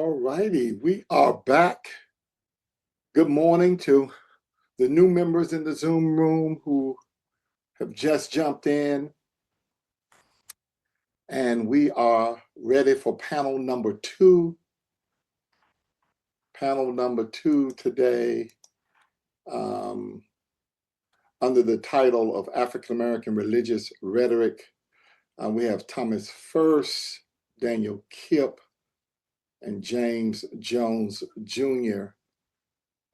All righty, we are back. Good morning to the new members in the Zoom room who have just jumped in. And we are ready for panel number two. Panel number two today, under the title of African American Religious Rhetoric. We have Thomas First, Daniel Kipp, and James Jones Jr.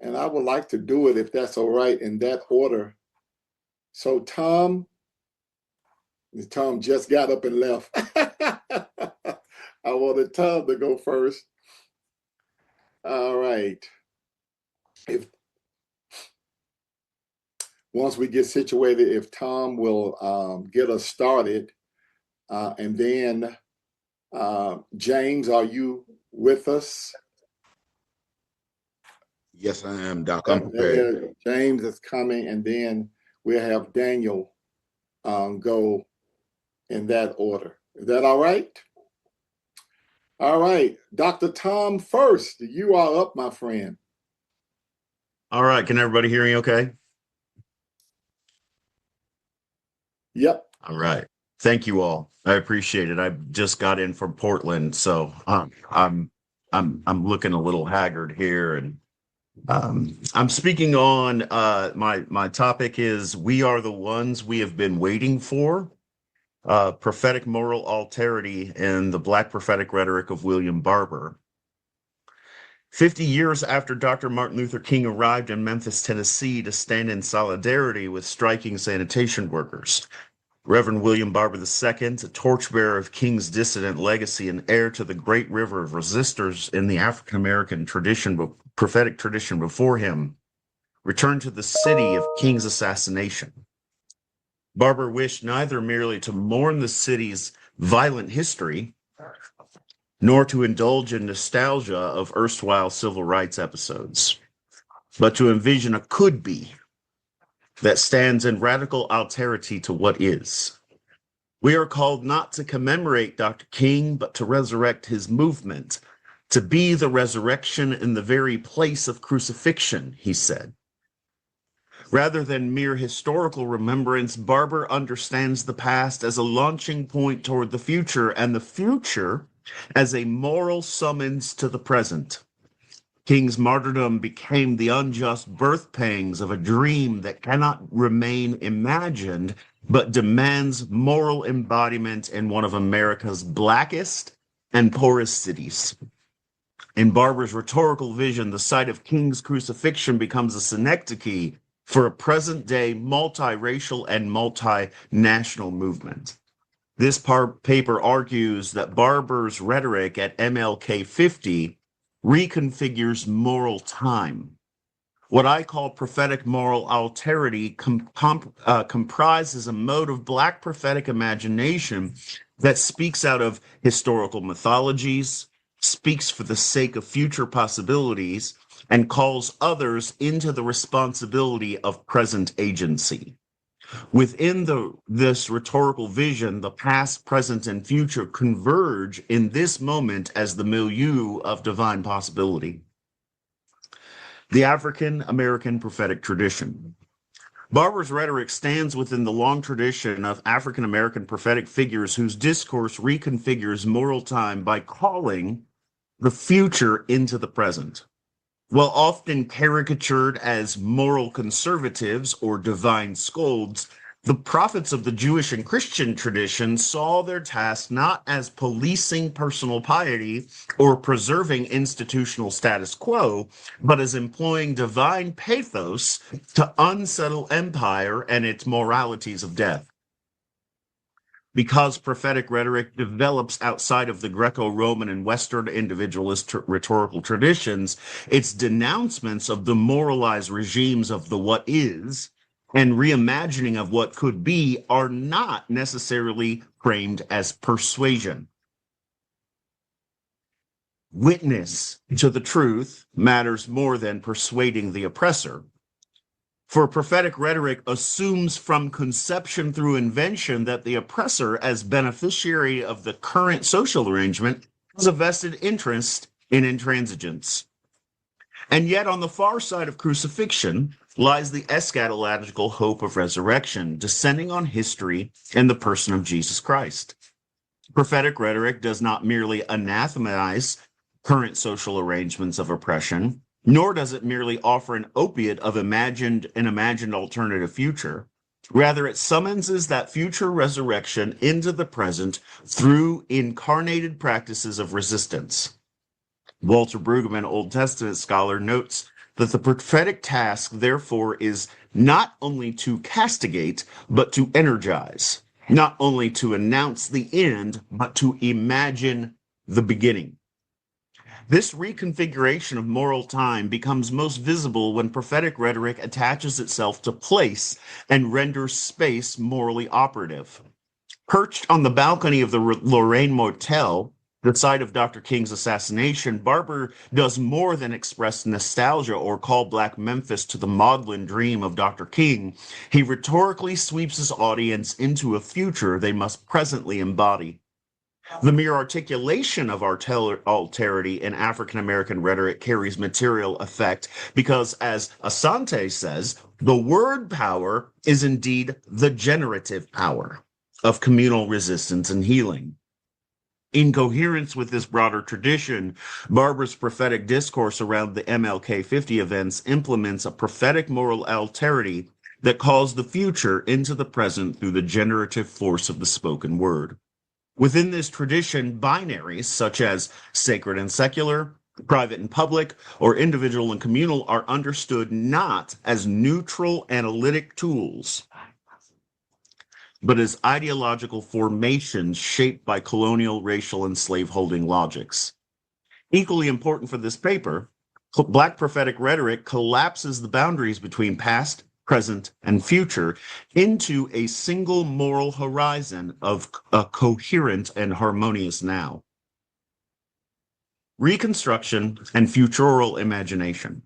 And I would like to do it, if that's all right, in that order. So Tom just got up and left. I wanted Tom to go first. All right. Once we get situated, if Tom will get us started, and then James, are you with us? Yes, I am, Doc. I'm prepared. James is coming, and then we'll have Daniel go in that order. Is that all right? All right. Dr. Tom First, you are up, my friend. All right. Can everybody hear me okay? Yep. All right. Thank you all. I appreciate it. I just got in from Portland, so I'm looking a little haggard here, and I'm speaking on my topic is "We Are the Ones We Have Been Waiting For," prophetic moral alterity in the Black prophetic rhetoric of William Barber. 50 years after Dr. Martin Luther King arrived in Memphis, Tennessee to stand in solidarity with striking sanitation workers, Reverend William Barber II, a torchbearer of King's dissident legacy and heir to the great river of resistors in the African American prophetic tradition before him, returned to the city of King's assassination. Barber wished neither merely to mourn the city's violent history, nor to indulge in nostalgia of erstwhile civil rights episodes, but to envision a could-be that stands in radical alterity to what is. We are called not to commemorate Dr. King, but to resurrect his movement, to be the resurrection in the very place of crucifixion, he said. Rather than mere historical remembrance, Barber understands the past as a launching point toward the future, and the future as a moral summons to the present. King's martyrdom became the unjust birth pangs of a dream that cannot remain imagined, but demands moral embodiment in one of America's blackest and poorest cities. In Barber's rhetorical vision, the site of King's crucifixion becomes a synecdoche for a present-day multiracial and multinational movement. This paper argues that Barber's rhetoric at MLK 50 reconfigures moral time. What I call prophetic moral alterity comprises a mode of Black prophetic imagination that speaks out of historical mythologies, speaks for the sake of future possibilities, and calls others into the responsibility of present agency. Within this rhetorical vision, the past, present, and future converge in this moment as the milieu of divine possibility. The African American prophetic tradition. Barber's rhetoric stands within the long tradition of African American prophetic figures whose discourse reconfigures moral time by calling the future into the present. While often caricatured as moral conservatives or divine scolds, the prophets of the Jewish and Christian tradition saw their task not as policing personal piety or preserving institutional status quo, but as employing divine pathos to unsettle empire and its moralities of death. Because prophetic rhetoric develops outside of the Greco-Roman and Western individualist rhetorical traditions, its denouncements of the moralized regimes of the what is and reimagining of what could be are not necessarily framed as persuasion. Witness to the truth matters more than persuading the oppressor. For prophetic rhetoric assumes from conception through invention that the oppressor, as beneficiary of the current social arrangement, has a vested interest in intransigence. And yet on the far side of crucifixion lies the eschatological hope of resurrection, descending on history in the person of Jesus Christ. Prophetic rhetoric does not merely anathematize current social arrangements of oppression, nor does it merely offer an opiate of an imagined alternative future. Rather, it summons that future resurrection into the present through incarnated practices of resistance. Walter Brueggemann, Old Testament scholar, notes that the prophetic task, therefore, is not only to castigate, but to energize, not only to announce the end, but to imagine the beginning. This reconfiguration of moral time becomes most visible when prophetic rhetoric attaches itself to place and renders space morally operative. Perched on the balcony of the Lorraine Motel, the site of Dr. King's assassination, Barber does more than express nostalgia or call Black Memphis to the maudlin dream of Dr. King. He rhetorically sweeps his audience into a future they must presently embody. The mere articulation of alterity in African-American rhetoric carries material effect because, as Asante says, the word power is indeed the generative power of communal resistance and healing. In coherence with this broader tradition, Barber's prophetic discourse around the MLK 50 events implements a prophetic moral alterity that calls the future into the present through the generative force of the spoken word. Within this tradition, binaries such as sacred and secular, private and public, or individual and communal are understood not as neutral analytic tools, but as ideological formations shaped by colonial, racial, and slaveholding logics. Equally important for this paper, Black prophetic rhetoric collapses the boundaries between past, present, and future into a single moral horizon of a coherent and harmonious now. Reconstruction and futural imagination.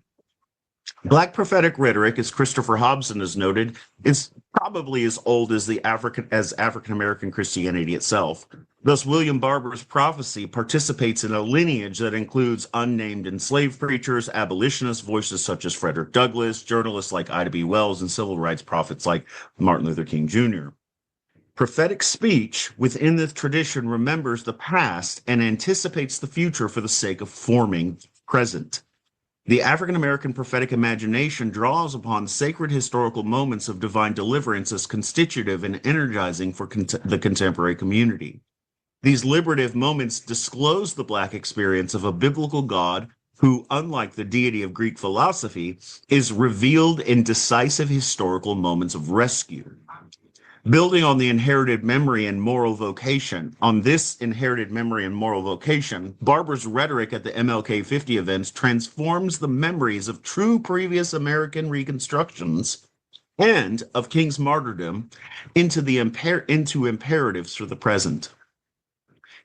Black prophetic rhetoric, as Christopher Hobson has noted, is probably as old as African-American Christianity itself. Thus, William Barber's prophecy participates in a lineage that includes unnamed enslaved preachers, abolitionist voices such as Frederick Douglass, journalists like Ida B. Wells, and civil rights prophets like Martin Luther King Jr. Prophetic speech within this tradition remembers the past and anticipates the future for the sake of forming the present. The African-American prophetic imagination draws upon sacred historical moments of divine deliverance as constitutive and energizing for the contemporary community. These liberative moments disclose the Black experience of a biblical God who, unlike the deity of Greek philosophy, is revealed in decisive historical moments of rescue. Building on the inherited memory and moral vocation, Barber's rhetoric at the MLK 50 events transforms the memories of true previous American reconstructions and of King's martyrdom into imperatives for the present.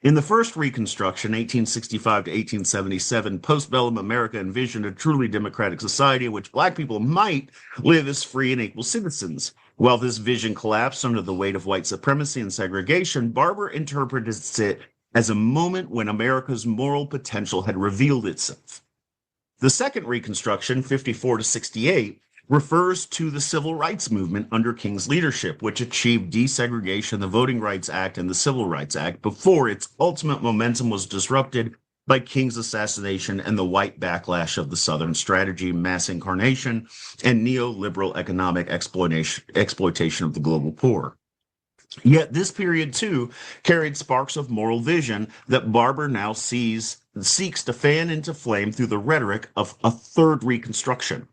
In the first Reconstruction, 1865 to 1877, postbellum America envisioned a truly democratic society in which Black people might live as free and equal citizens. While this vision collapsed under the weight of white supremacy and segregation, Barber interprets it as a moment when America's moral potential had revealed itself. The second Reconstruction, 54 to 68, refers to the civil rights movement under King's leadership, which achieved desegregation, the Voting Rights Act, and the Civil Rights Act before its ultimate momentum was disrupted by King's assassination and the white backlash of the Southern strategy, mass incarnation, and neoliberal economic exploitation of the global poor. Yet this period, too, carried sparks of moral vision that Barber now seeks to fan into flame through the rhetoric of a third Reconstruction.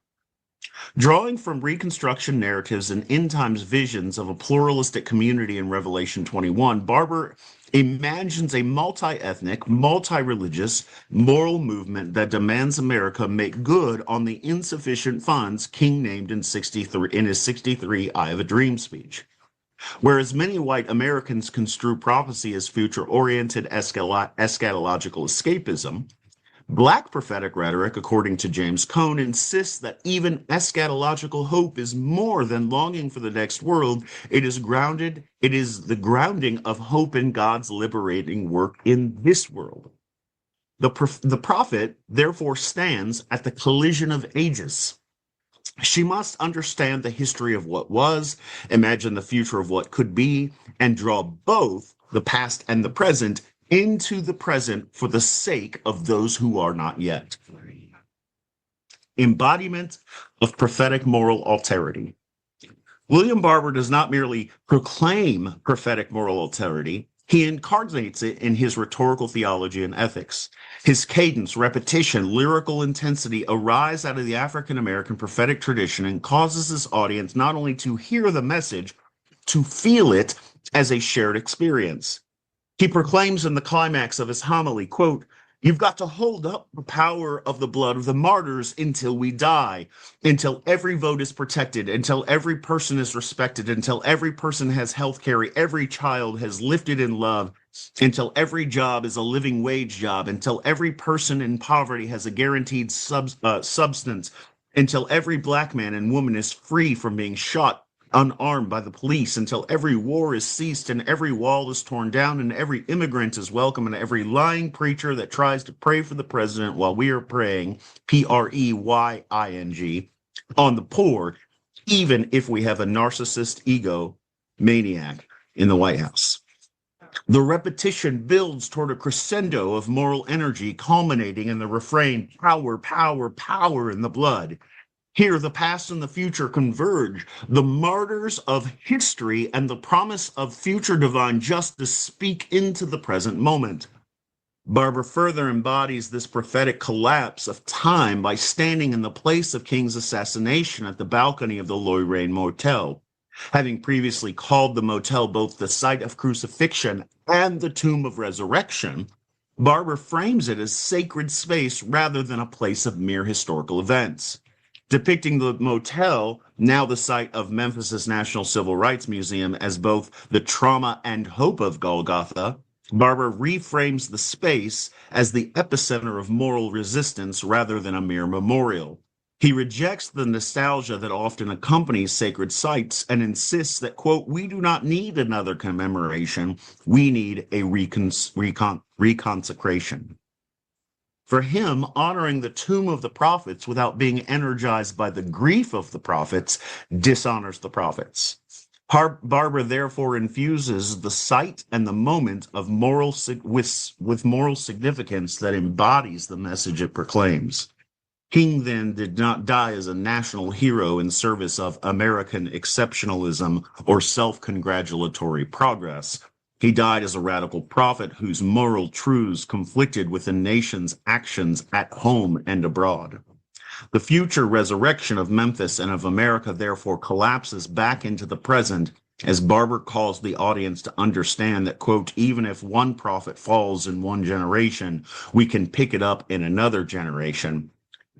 Drawing from Reconstruction narratives and end times visions of a pluralistic community in Revelation 21, Barber imagines a multi-ethnic, multi-religious, moral movement that demands America make good on the insufficient funds King named in his 63 I Have a Dream speech. Whereas many white Americans construe prophecy as future-oriented eschatological escapism, Black prophetic rhetoric, according to James Cone, insists that even eschatological hope is more than longing for the next world. It is the grounding of hope in God's liberating work in this world. The prophet therefore stands at the collision of ages. She must understand the history of what was, imagine the future of what could be, and draw both the past and the present into the present for the sake of those who are not yet. Embodiment of prophetic moral alterity. William Barber does not merely proclaim prophetic moral alterity, he incarnates it in his rhetorical theology and ethics. His cadence, repetition, lyrical intensity arise out of the African-American prophetic tradition and causes his audience not only to hear the message, to feel it as a shared experience. He proclaims in the climax of his homily, quote, "You've got to hold up the power of the blood of the martyrs until we die, until every vote is protected, until every person is respected, until every person has health care, every child has lifted in love, until every job is a living wage job, until every person in poverty has a guaranteed substance, until every black man and woman is free from being shot unarmed by the police, until every war is ceased and every wall is torn down and every immigrant is welcome and every lying preacher that tries to pray for the president while we are praying, Preying, on the poor, even if we have a narcissist ego maniac in the White House." The repetition builds toward a crescendo of moral energy, culminating in the refrain, "Power, power, power in the blood." Here, the past and the future converge. The martyrs of history and the promise of future divine justice speak into the present moment. Barber further embodies this prophetic collapse of time by standing in the place of King's assassination at the balcony of the Lorraine Motel. Having previously called the motel both the site of crucifixion and the tomb of resurrection, Barber frames it as sacred space rather than a place of mere historical events. Depicting the motel, now the site of Memphis's National Civil Rights Museum, as both the trauma and hope of Golgotha, Barber reframes the space as the epicenter of moral resistance rather than a mere memorial. He rejects the nostalgia that often accompanies sacred sites and insists that, quote, "We do not need another commemoration. We need a reconsecration." For him, honoring the tomb of the prophets without being energized by the grief of the prophets dishonors the prophets. Barber therefore infuses the site and the moment of with moral significance that embodies the message it proclaims. King then did not die as a national hero in service of American exceptionalism or self-congratulatory progress. He died as a radical prophet whose moral truths conflicted with the nation's actions at home and abroad. The future resurrection of Memphis and of America therefore collapses back into the present as Barber calls the audience to understand that, quote, "Even if one prophet falls in one generation, we can pick it up in another generation."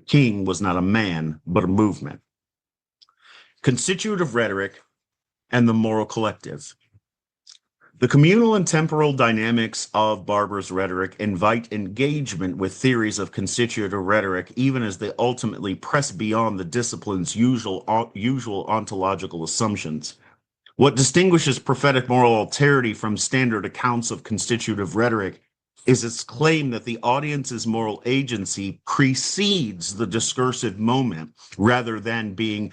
King was not a man, but a movement. Constitutive rhetoric and the moral collective. The communal and temporal dynamics of Barber's rhetoric invite engagement with theories of constitutive rhetoric, even as they ultimately press beyond the discipline's usual ontological assumptions. What distinguishes prophetic moral alterity from standard accounts of constitutive rhetoric is its claim that the audience's moral agency precedes the discursive moment rather than being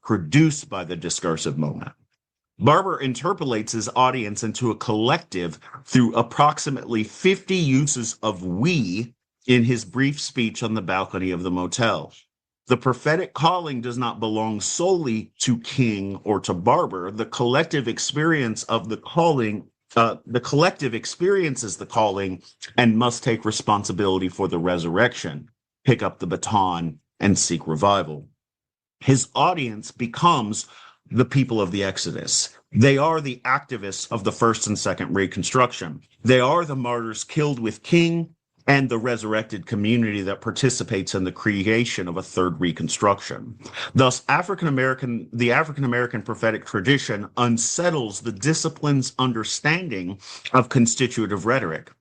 produced by the discursive moment. Barber interpolates his audience into a collective through approximately 50 uses of "we" in his brief speech on the balcony of the motel. The prophetic calling does not belong solely to King or to Barber. The collective experience of the calling, the collective experiences the calling and must take responsibility for the resurrection, pick up the baton, and seek revival. His audience becomes the people of the Exodus. They are the activists of the first and second Reconstruction. They are the martyrs killed with King and the resurrected community that participates in the creation of a third Reconstruction. Thus, the African-American prophetic tradition unsettles the discipline's understanding of constitutive rhetoric.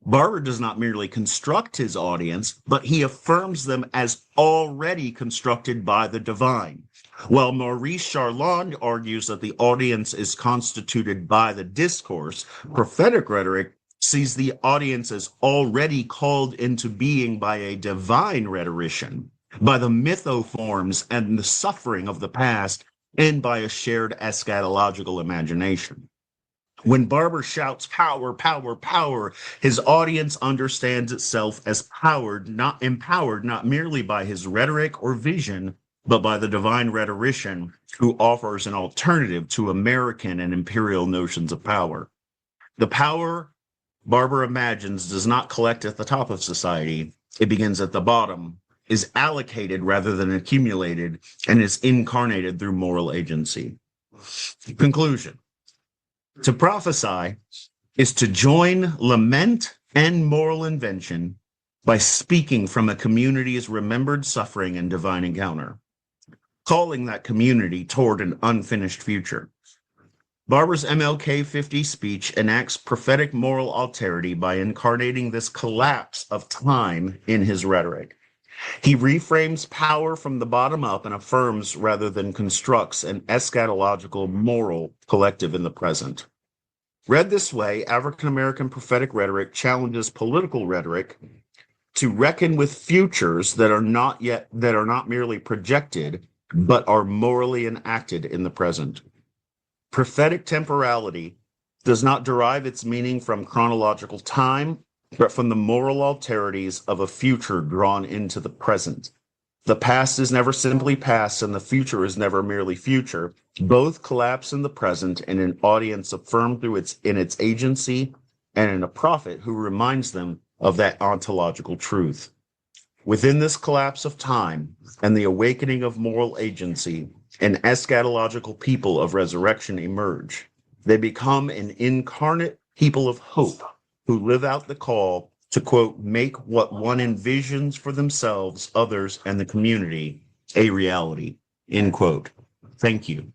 Barber does not merely construct his audience, but he affirms them as already constructed by the divine. While Maurice Charland argues that the audience is constituted by the discourse, prophetic rhetoric sees the audience as already called into being by a divine rhetorician, by the mythoforms and the suffering of the past, and by a shared eschatological imagination. When Barber shouts power, power, power, his audience understands itself as empowered, not merely by his rhetoric or vision, but by the divine rhetorician who offers an alternative to American and imperial notions of power. The power Barber imagines does not collect at the top of society. It begins at the bottom, is allocated rather than accumulated, and is incarnated through moral agency. Conclusion. To prophesy is to join lament and moral invention by speaking from a community's remembered suffering and divine encounter, calling that community toward an unfinished future. Barber's MLK 50 speech enacts prophetic moral alterity by incarnating this collapse of time in his rhetoric. He reframes power from the bottom up and affirms rather than constructs an eschatological moral collective in the present. Read this way, African-American prophetic rhetoric challenges political rhetoric to reckon with futures that are not merely projected, but are morally enacted in the present. Prophetic temporality does not derive its meaning from chronological time, but from the moral alterities of a future drawn into the present. The past is never simply past, and the future is never merely future. Both collapse in the present in an audience affirmed in its agency, and in a prophet who reminds them of that ontological truth. Within this collapse of time and the awakening of moral agency, an eschatological people of resurrection emerge. They become an incarnate people of hope who live out the call to, quote, make what one envisions for themselves, others, and the community a reality, end quote. Thank you.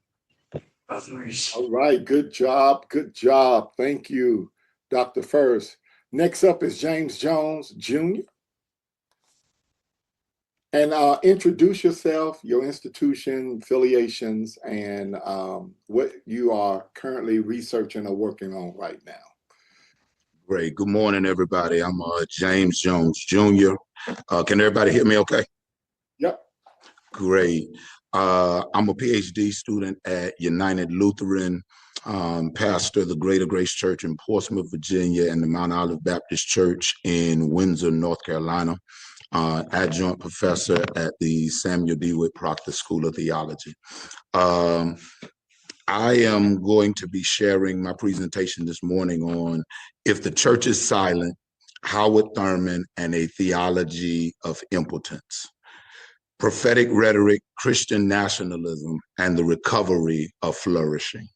All right, good job, good job. Thank you, Dr. First. Next up is James Jones, Jr. And introduce yourself, your institution, affiliations, and what you are currently researching or working on right now. Great. Good morning, everybody. I'm James Jones, Jr. Can everybody hear me okay? Yep. Great. I'm a PhD student at United Lutheran, pastor of the Greater Grace Church in Portsmouth, Virginia, and the Mount Olive Baptist Church in Windsor, North Carolina. Adjunct professor at the Samuel DeWitt Proctor School of Theology. I am going to be sharing my presentation this morning on If the Church is Silent, Howard Thurman and a Theology of Impotence, Prophetic Rhetoric, Christian Nationalism, and the Recovery of Flourishing.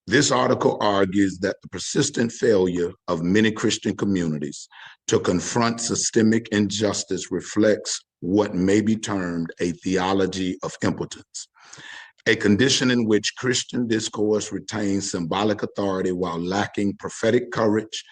This article argues that the persistent failure of many Christian communities to confront systemic injustice reflects what may be termed a theology of impotence, a condition in which Christian discourse retains symbolic authority while lacking prophetic courage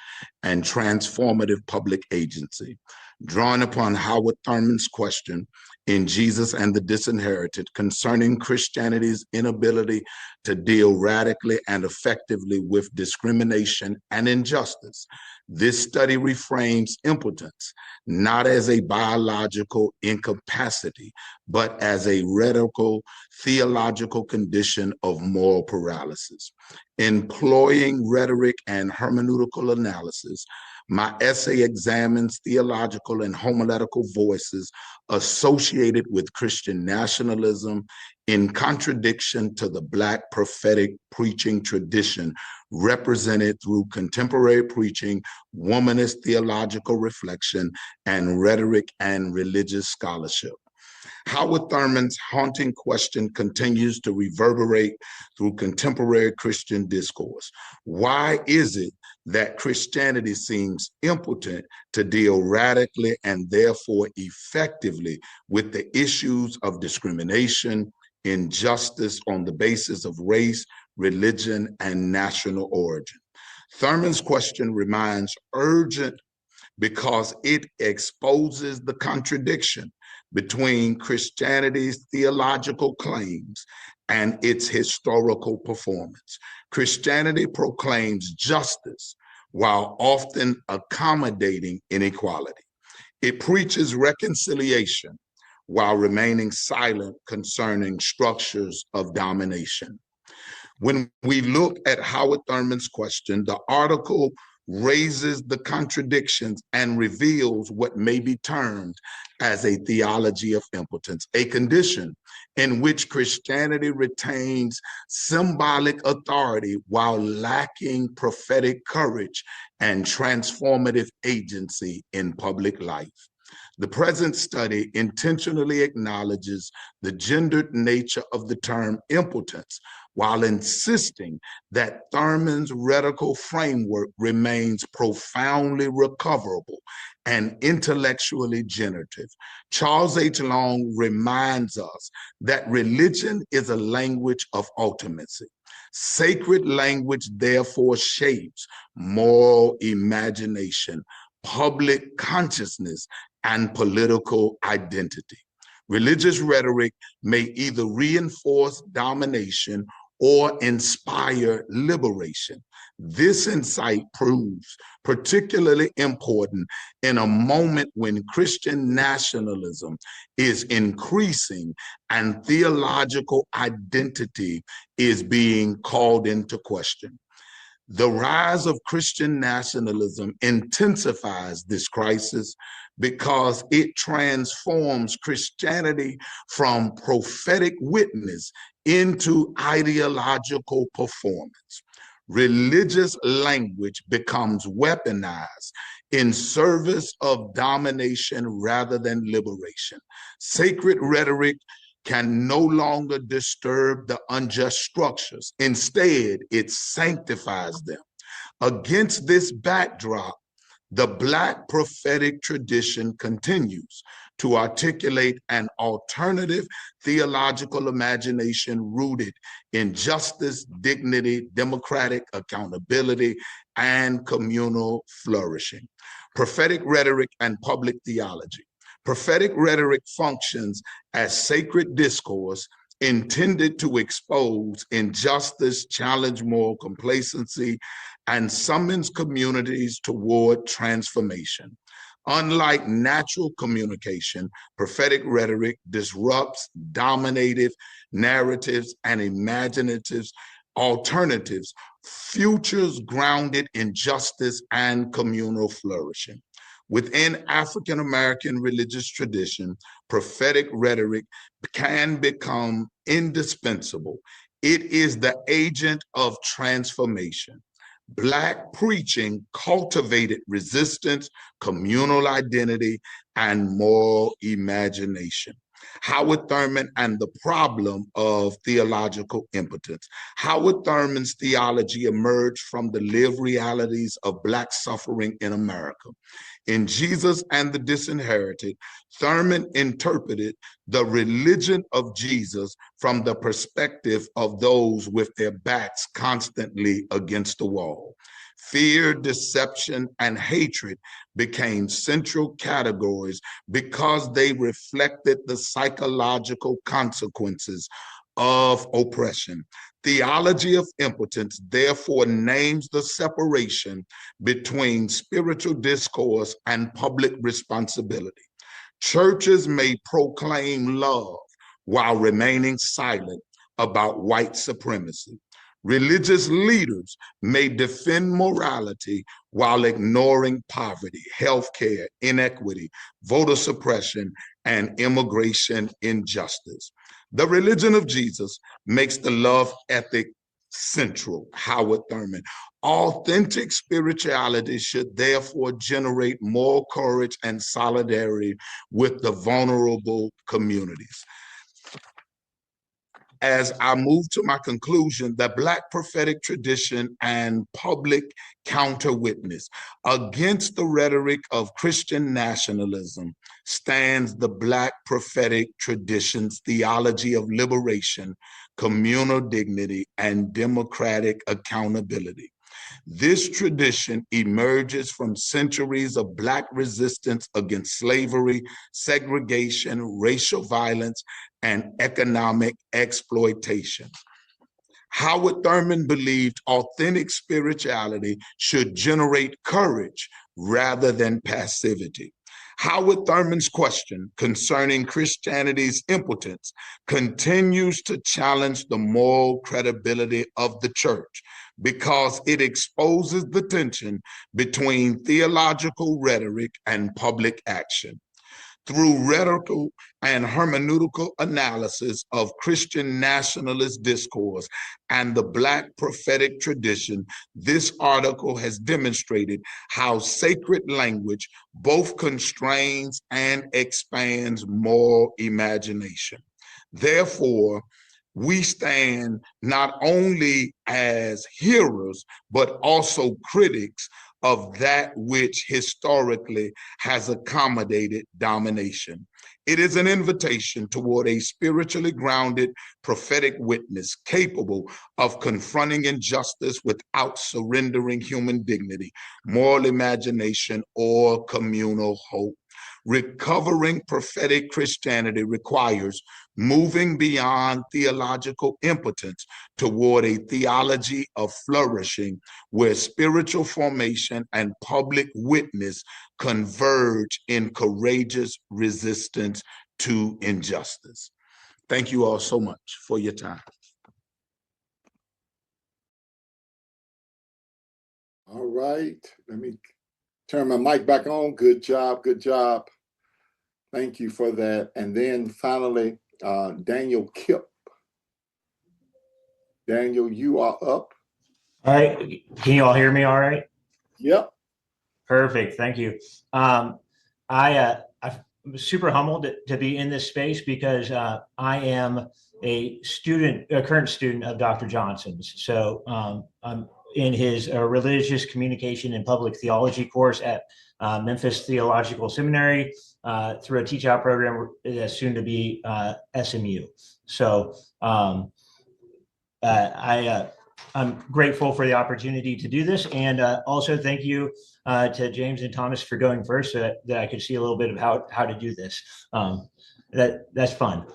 and transformative public agency. Drawing upon Howard Thurman's question in Jesus and the Disinherited concerning Christianity's inability to deal radically and effectively with discrimination and injustice, this study reframes impotence not as a biological incapacity, but as a rhetorical, theological condition of moral paralysis. Employing rhetoric and hermeneutical analysis, my essay examines theological and homiletical voices associated with Christian nationalism in contradiction to the Black prophetic preaching tradition represented through contemporary preaching, womanist theological reflection, and rhetoric and religious scholarship. Howard Thurman's haunting question continues to reverberate through contemporary Christian discourse. Why is it that Christianity seems impotent to deal radically and therefore effectively with the issues of discrimination, injustice on the basis of race, religion, and national origin? Thurman's question remains urgent because it exposes the contradiction between Christianity's theological claims and its historical performance. Christianity proclaims justice while often accommodating inequality. It preaches reconciliation while remaining silent concerning structures of domination. When we look at Howard Thurman's question, the article raises the contradictions and reveals what may be termed as a theology of impotence, a condition in which Christianity retains symbolic authority while lacking prophetic courage and transformative agency in public life. The present study intentionally acknowledges the gendered nature of the term impotence while insisting that Thurman's rhetorical framework remains profoundly recoverable and intellectually generative. Charles H. Long reminds us that religion is a language of ultimacy. Sacred language therefore shapes moral imagination, public consciousness, and political identity. Religious rhetoric may either reinforce domination or inspire liberation. This insight proves particularly important in a moment when Christian nationalism is increasing and theological identity is being called into question. The rise of Christian nationalism intensifies this crisis because it transforms Christianity from prophetic witness into ideological performance. Religious language becomes weaponized in service of domination rather than liberation. Sacred rhetoric can no longer disturb the unjust structures. Instead, it sanctifies them. Against this backdrop, the Black prophetic tradition continues to articulate an alternative theological imagination rooted in justice, dignity, democratic accountability, and communal flourishing. Prophetic rhetoric and public theology. Prophetic rhetoric functions as sacred discourse intended to expose injustice, challenge moral complacency, and summons communities toward transformation. Unlike natural communication, prophetic rhetoric disrupts dominative narratives and imaginative alternatives, futures grounded in justice and communal flourishing. Within African American religious tradition, prophetic rhetoric can become indispensable. It is the agent of transformation. Black preaching cultivated resistance, communal identity, and moral imagination. Howard Thurman and the problem of theological impotence. Howard Thurman's theology emerged from the lived realities of Black suffering in America. In Jesus and the Disinherited, Thurman interpreted the religion of Jesus from the perspective of those with their backs constantly against the wall. Fear, deception, and hatred became central categories because they reflected the psychological consequences of oppression. Theology of impotence therefore names the separation between spiritual discourse and public responsibility. Churches may proclaim love while remaining silent about white supremacy. Religious leaders may defend morality while ignoring poverty, healthcare, inequity, voter suppression, and immigration injustice. The religion of Jesus makes the love ethic central. Howard Thurman. Authentic spirituality should therefore generate more courage and solidarity with the vulnerable communities. As I move to my conclusion, the Black prophetic tradition and public counter witness against the rhetoric of Christian nationalism stands the Black prophetic tradition's theology of liberation, communal dignity, and democratic accountability. This tradition emerges from centuries of Black resistance against slavery, segregation, racial violence, and economic exploitation. Howard Thurman believed authentic spirituality should generate courage rather than passivity. Howard Thurman's question concerning Christianity's impotence continues to challenge the moral credibility of the church because it exposes the tension between theological rhetoric and public action. Through rhetorical and hermeneutical analysis of Christian nationalist discourse and the Black prophetic tradition, this article has demonstrated how sacred language both constrains and expands moral imagination. Therefore, we stand not only as hearers, but also critics of that which historically has accommodated domination. It is an invitation toward a spiritually grounded prophetic witness capable of confronting injustice without surrendering human dignity, moral imagination, or communal hope. Recovering prophetic Christianity requires moving beyond theological impotence toward a theology of flourishing where spiritual formation and public witness converge in courageous resistance to injustice. Thank you all so much for your time. All right, let me turn my mic back on. Good job, good job. Thank you for that. And then finally, Daniel Kipp. Daniel, you are up. All right. Can you all hear me all right? Yep. Perfect. Thank you. I'm super humbled to be in this space because I am a current student of Dr. Johnson's. So I'm in his religious communication and public theology course at Memphis Theological Seminary through a teach-out program that's soon to be SMU. So I'm grateful for the opportunity to do this, and also thank you to James and Thomas for going first, so that I could see a little bit of how to do this. That's fun.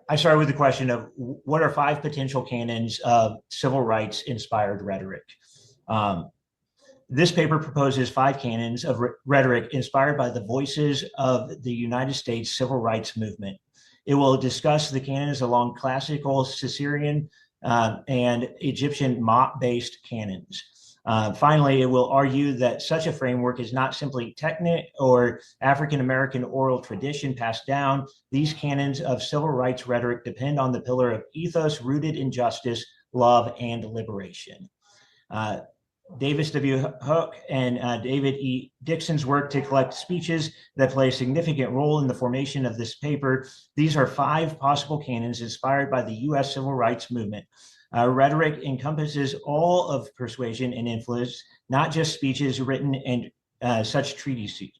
I started with the question of what are 5 potential canons of civil rights inspired rhetoric. This paper proposes 5 canons of rhetoric inspired by the voices of the United States civil rights movement. It will discuss the canons along classical Ciceronian and Egyptian mot-based canons. Finally, it will argue that such a framework is not simply techne or African-American oral tradition passed down. These canons of civil rights rhetoric depend on the pillar of ethos rooted in justice, love, and liberation. Davis W. Hook and David E. Dixon's work to collect speeches that play a significant role in the formation of this paper. These are 5 possible canons inspired by the U.S. civil rights movement. Rhetoric encompasses all of persuasion and influence, not just speeches written in such treatises.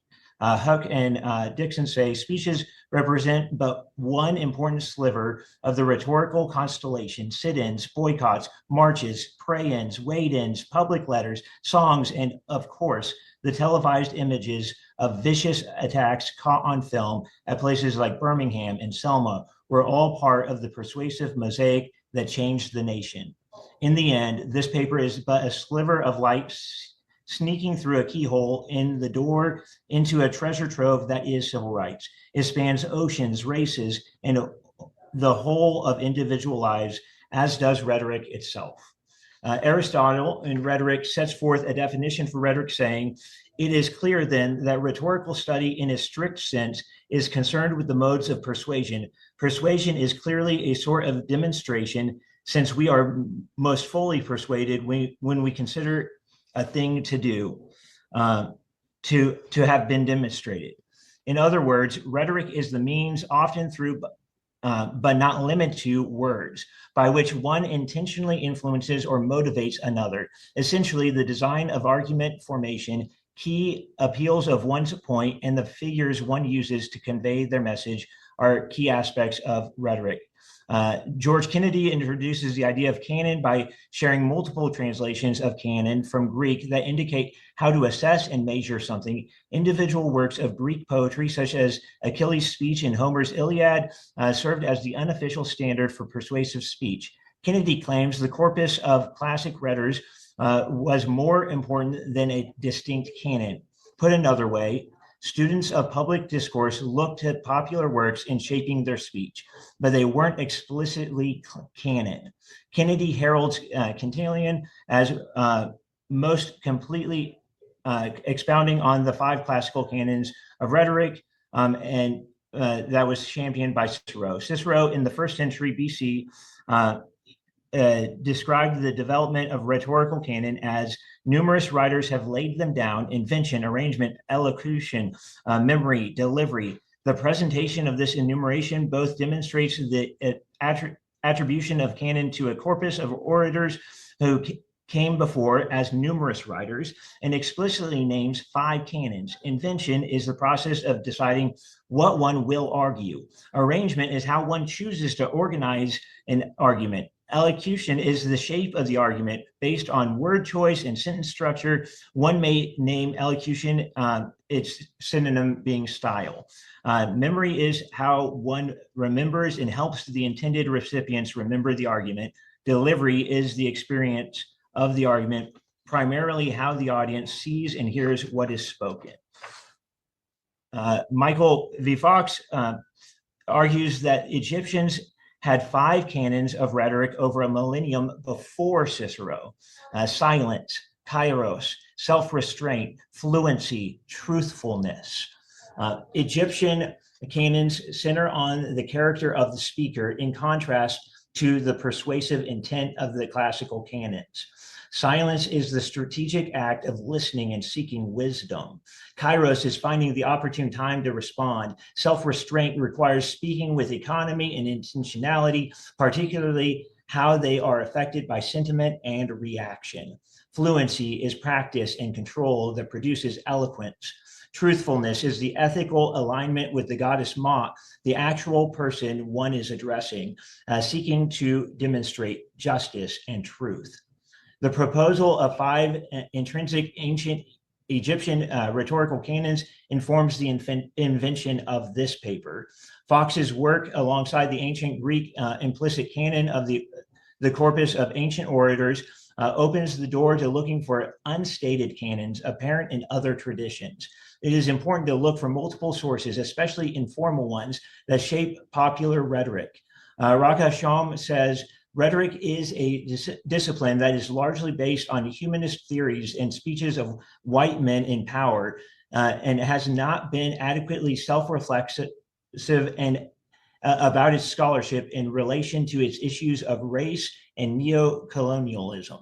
Hook and Dixon say speeches represent but one important sliver of the rhetorical constellation: sit-ins, boycotts, marches, pray-ins, wait-ins, public letters, songs, and of course, the televised images of vicious attacks caught on film at places like Birmingham and Selma were all part of the persuasive mosaic that changed the nation. In the end, this paper is but a sliver of light sneaking through a keyhole in the door into a treasure trove that is civil rights. It spans oceans, races, and the whole of individual lives, as does rhetoric itself. Aristotle in Rhetoric sets forth a definition for rhetoric, saying, "It is clear then that rhetorical study in a strict sense is concerned with the modes of persuasion. Persuasion is clearly a sort of demonstration, since we are most fully persuaded when we consider a thing to do, to have been demonstrated. In other words, rhetoric is the means, often through but not limited to words, by which one intentionally influences or motivates another. Essentially, the design of argument formation, key appeals of one's point, and the figures one uses to convey their message are key aspects of rhetoric. George Kennedy introduces the idea of canon by sharing multiple translations of canon from Greek that indicate how to assess and measure something. Individual works of Greek poetry, such as Achilles' speech in Homer's Iliad, served as the unofficial standard for persuasive speech. Kennedy claims the corpus of classic rhetors was more important than a distinct canon. Put another way, students of public discourse looked at popular works in shaping their speech, but they weren't explicitly canon. Kennedy heralds Quintilian as most completely expounding on the 5 classical canons of rhetoric, and that was championed by Cicero. Cicero in the 1st century BC described the development of rhetorical canon as numerous writers have laid them down: invention, arrangement, elocution, memory, delivery. The presentation of this enumeration both demonstrates the attribution of canon to a corpus of orators who came before as numerous writers, and explicitly names 5 canons. Invention is the process of deciding what one will argue. Arrangement is how one chooses to organize an argument. Elocution is the shape of the argument based on word choice and sentence structure. One may name elocution, its synonym being style. Memory is how one remembers and helps the intended recipients remember the argument. Delivery is the experience of the argument, primarily how the audience sees and hears what is spoken. Michael V. Fox argues that Egyptians had 5 canons of rhetoric over a millennium before Cicero: silence, kairos, self-restraint, fluency, truthfulness. Egyptian canons center on the character of the speaker in contrast to the persuasive intent of the classical canons. Silence is the strategic act of listening and seeking wisdom. Kairos is finding the opportune time to respond. Self-restraint requires speaking with economy and intentionality, particularly how they are affected by sentiment and reaction. Fluency is practice and control that produces eloquence. Truthfulness is the ethical alignment with the goddess Ma, the actual person one is addressing, seeking to demonstrate justice and truth. The proposal of 5 intrinsic ancient Egyptian rhetorical canons informs the invention of this paper. Fox's work alongside the ancient Greek implicit canon of the corpus of ancient orators opens the door to looking for unstated canons apparent in other traditions. It is important to look for multiple sources, especially informal ones, that shape popular rhetoric. Raka Sham says, rhetoric is a discipline that is largely based on humanist theories and speeches of white men in power, and has not been adequately self-reflexive and about its scholarship in relation to its issues of race and neo-colonialism.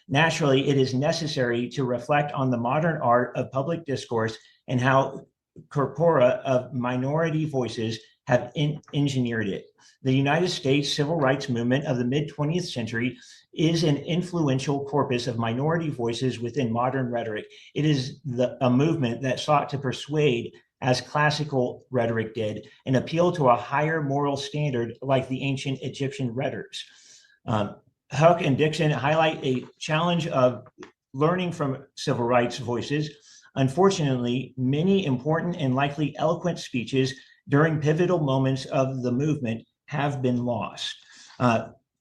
Naturally, it is necessary to reflect on the modern art of public discourse and how corpora of minority voices have engineered it. The United States civil rights movement of the mid-20th century is an influential corpus of minority voices within modern rhetoric. It is a movement that sought to persuade, as classical rhetoric did, and appeal to a higher moral standard like the ancient Egyptian rhetors. Huck and Dixon highlight a challenge of learning from civil rights voices. Unfortunately, many important and likely eloquent speeches during pivotal moments of the movement have been lost.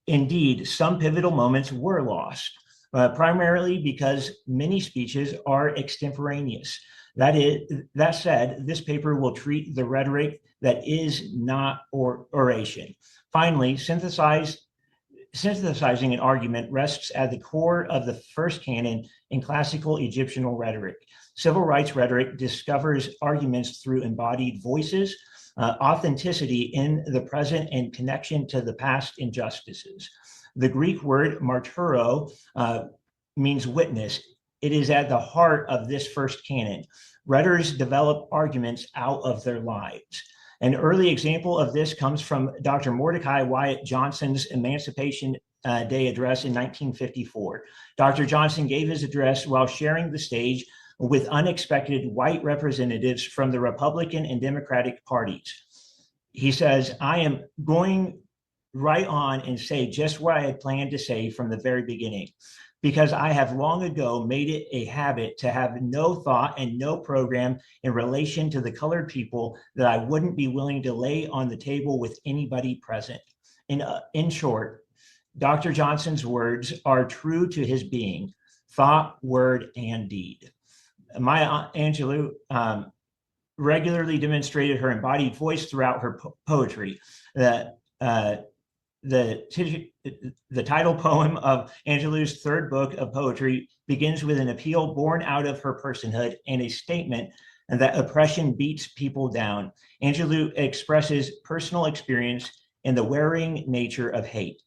Indeed, some pivotal moments were lost, primarily because many speeches are extemporaneous. That said, this paper will treat the rhetoric that is not oration. Finally, synthesizing an argument rests at the core of the first canon in classical Egyptian rhetoric. Civil rights rhetoric discovers arguments through embodied voices, authenticity in the present, and connection to the past injustices. The Greek word martyro means witness. It is at the heart of this first canon. Rhetors develop arguments out of their lives. An early example of this comes from Dr. Mordecai Wyatt Johnson's Emancipation Day address in 1954. Dr. Johnson gave his address while sharing the stage with unexpected white representatives from the Republican and Democratic parties. He says, I am going right on and say just what I had planned to say from the very beginning, because I have long ago made it a habit to have no thought and no program in relation to the colored people that I wouldn't be willing to lay on the table with anybody present. In short, Dr. Johnson's words are true to his being, thought, word, and deed. My Aunt Angelou regularly demonstrated her embodied voice throughout her poetry. The title poem of Angelou's third book of poetry begins with an appeal born out of her personhood and a statement that oppression beats people down. Angelou expresses personal experience and the wearing nature of hate.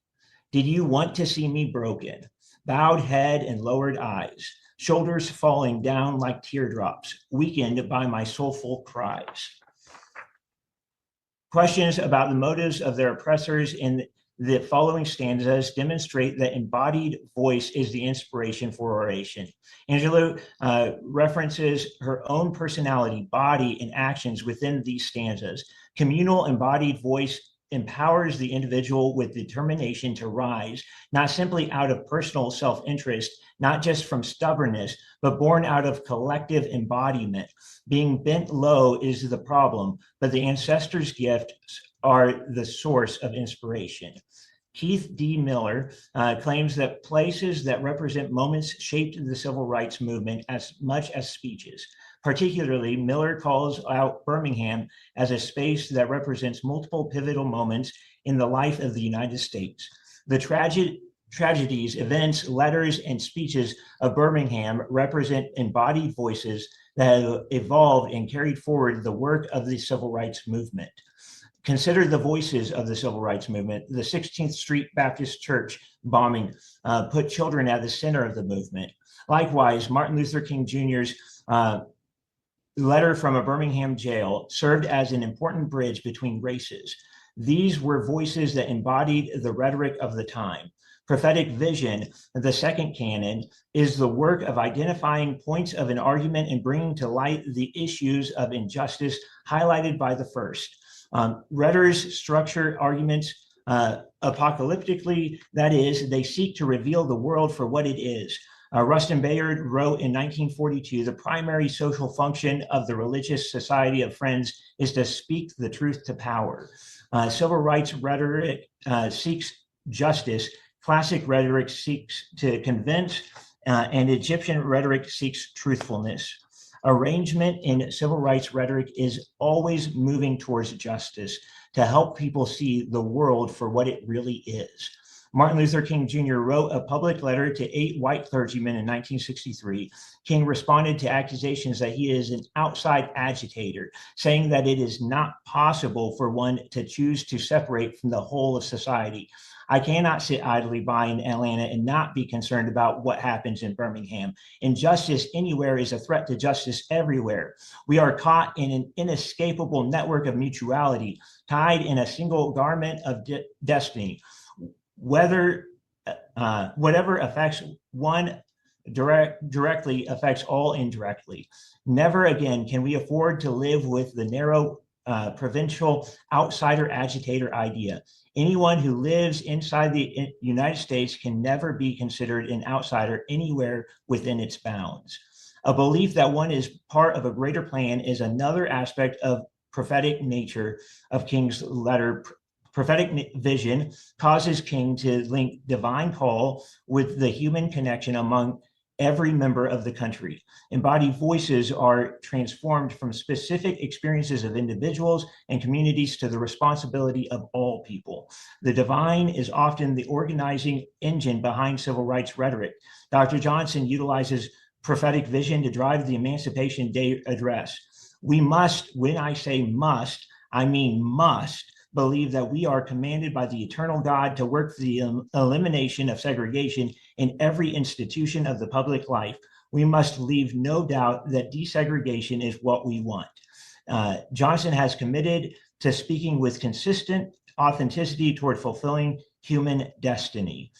Did you want to see me broken? Bowed head and lowered eyes, shoulders falling down like teardrops, weakened by my soulful cries. Questions about the motives of their oppressors in the following stanzas demonstrate that embodied voice is the inspiration for oration. Angelou references her own personality, body, and actions within these stanzas. Communal embodied voice empowers the individual with determination to rise, not simply out of personal self-interest, not just from stubbornness, but born out of collective embodiment. Being bent low is the problem, but the ancestors' gifts are the source of inspiration. Keith D. Miller claims that places that represent moments shaped the civil rights movement as much as speeches. Particularly, Miller calls out Birmingham as a space that represents multiple pivotal moments in the life of the United States. The tragedies, events, letters, and speeches of Birmingham represent embodied voices that have evolved and carried forward the work of the civil rights movement. Consider the voices of the civil rights movement. The 16th Street Baptist Church bombing put children at the center of the movement. Likewise, Martin Luther King Jr.'s letter from a Birmingham jail served as an important bridge between races. These were voices that embodied the rhetoric of the time. Prophetic vision, the second canon, is the work of identifying points of an argument and bringing to light the issues of injustice highlighted by the first. Rhetors structure arguments apocalyptically, that is, they seek to reveal the world for what it is. Rustin Bayard wrote in 1942, the primary social function of the religious society of friends is to speak the truth to power. Civil rights rhetoric seeks justice. Classic rhetoric seeks to convince, and Egyptian rhetoric seeks truthfulness. Arrangement in civil rights rhetoric is always moving towards justice to help people see the world for what it really is. Martin Luther King Jr. wrote a public letter to 8 white clergymen in 1963. King responded to accusations that he is an outside agitator, saying that it is not possible for one to choose to separate from the whole of society. I cannot sit idly by in Atlanta and not be concerned about what happens in Birmingham. Injustice anywhere is a threat to justice everywhere. We are caught in an inescapable network of mutuality, tied in a single garment of destiny. Whatever affects one directly affects all indirectly. Never again can we afford to live with the narrow provincial outsider agitator idea. Anyone who lives inside the United States can never be considered an outsider anywhere within its bounds. A belief that one is part of a greater plan is another aspect of prophetic nature of King's letter. Prophetic vision causes King to link divine call with the human connection among every member of the country. Embodied voices are transformed from specific experiences of individuals and communities to the responsibility of all people. The divine is often the organizing engine behind civil rights rhetoric. Dr. Johnson utilizes prophetic vision to drive the Emancipation Day address. We must, when I say must, I mean must, believe that we are commanded by the eternal God to work for the elimination of segregation in every institution of the public life. We must leave no doubt that desegregation is what we want. Johnson has committed to speaking with consistent authenticity toward fulfilling human destiny.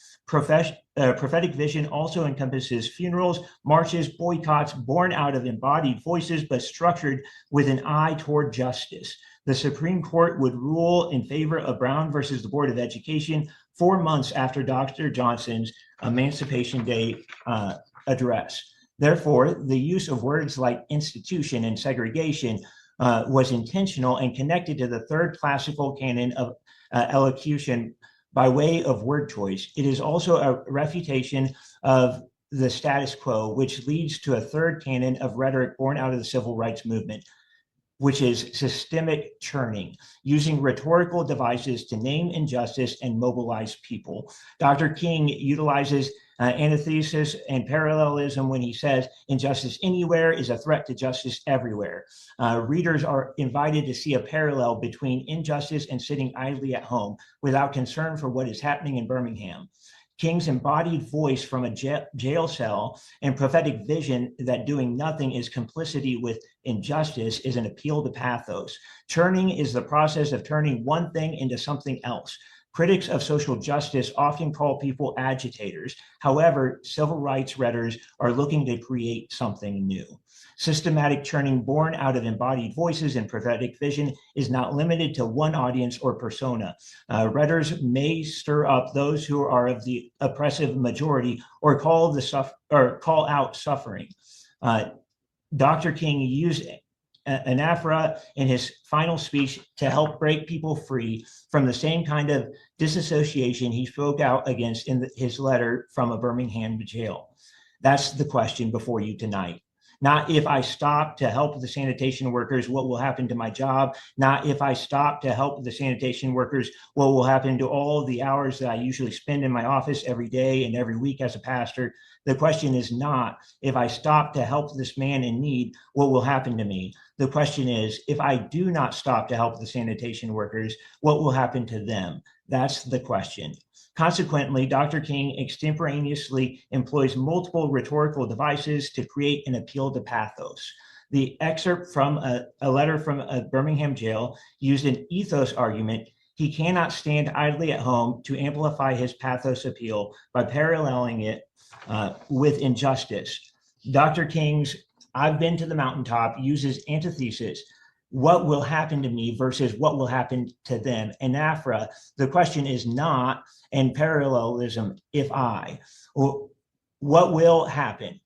prophetic vision also encompasses funerals, marches, boycotts born out of embodied voices, but structured with an eye toward justice. The Supreme Court would rule in favor of Brown versus the Board of Education 4 months after Dr. Johnson's Emancipation Day address. Therefore, the use of words like institution and segregation was intentional and connected to the third classical canon of elocution by way of word choice. It is also a refutation of the status quo, which leads to a third canon of rhetoric born out of the civil rights movement, which is systemic churning, using rhetorical devices to name injustice and mobilize people. Dr. King utilizes antithesis and parallelism when he says injustice anywhere is a threat to justice everywhere. Readers are invited to see a parallel between injustice and sitting idly at home without concern for what is happening in Birmingham. King's embodied voice from a jail cell and prophetic vision that doing nothing is complicity with injustice is an appeal to pathos. Churning is the process of turning one thing into something else. Critics of social justice often call people agitators. However, civil rights rhetorics are looking to create something new. Systematic churning born out of embodied voices and prophetic vision is not limited to one audience or persona. Rhetorics may stir up those who are of the oppressive majority or call out suffering. Dr. King used anaphora in his final speech to help break people free from the same kind of disassociation he spoke out against in his letter from a Birmingham jail. That's the question before you tonight. Not if I stop to help the sanitation workers, what will happen to my job? Not if I stop to help the sanitation workers, what will happen to all the hours that I usually spend in my office every day and every week as a pastor. The question is not if I stop to help this man in need, what will happen to me? The question is, if I do not stop to help the sanitation workers, what will happen to them? That's the question. Consequently, Dr. King extemporaneously employs multiple rhetorical devices to create an appeal to pathos. The excerpt from a letter from a Birmingham jail used an ethos argument. He cannot stand idly at home to amplify his pathos appeal by paralleling it with injustice. Dr. King's I've been to the mountaintop uses antithesis. What will happen to me versus what will happen to them? Anaphora, the question is not, and parallelism, if I. What will happen?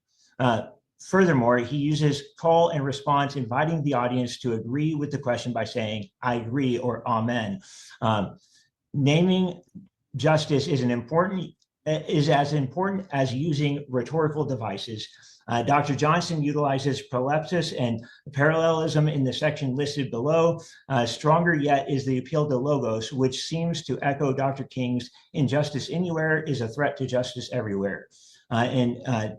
Furthermore, he uses call and response, inviting the audience to agree with the question by saying, I agree, or amen. Naming justice is as important as using rhetorical devices. Dr. Johnson utilizes prolepsis and parallelism in the section listed below. Stronger yet is the appeal to logos, which seems to echo Dr. King's injustice anywhere is a threat to justice everywhere. And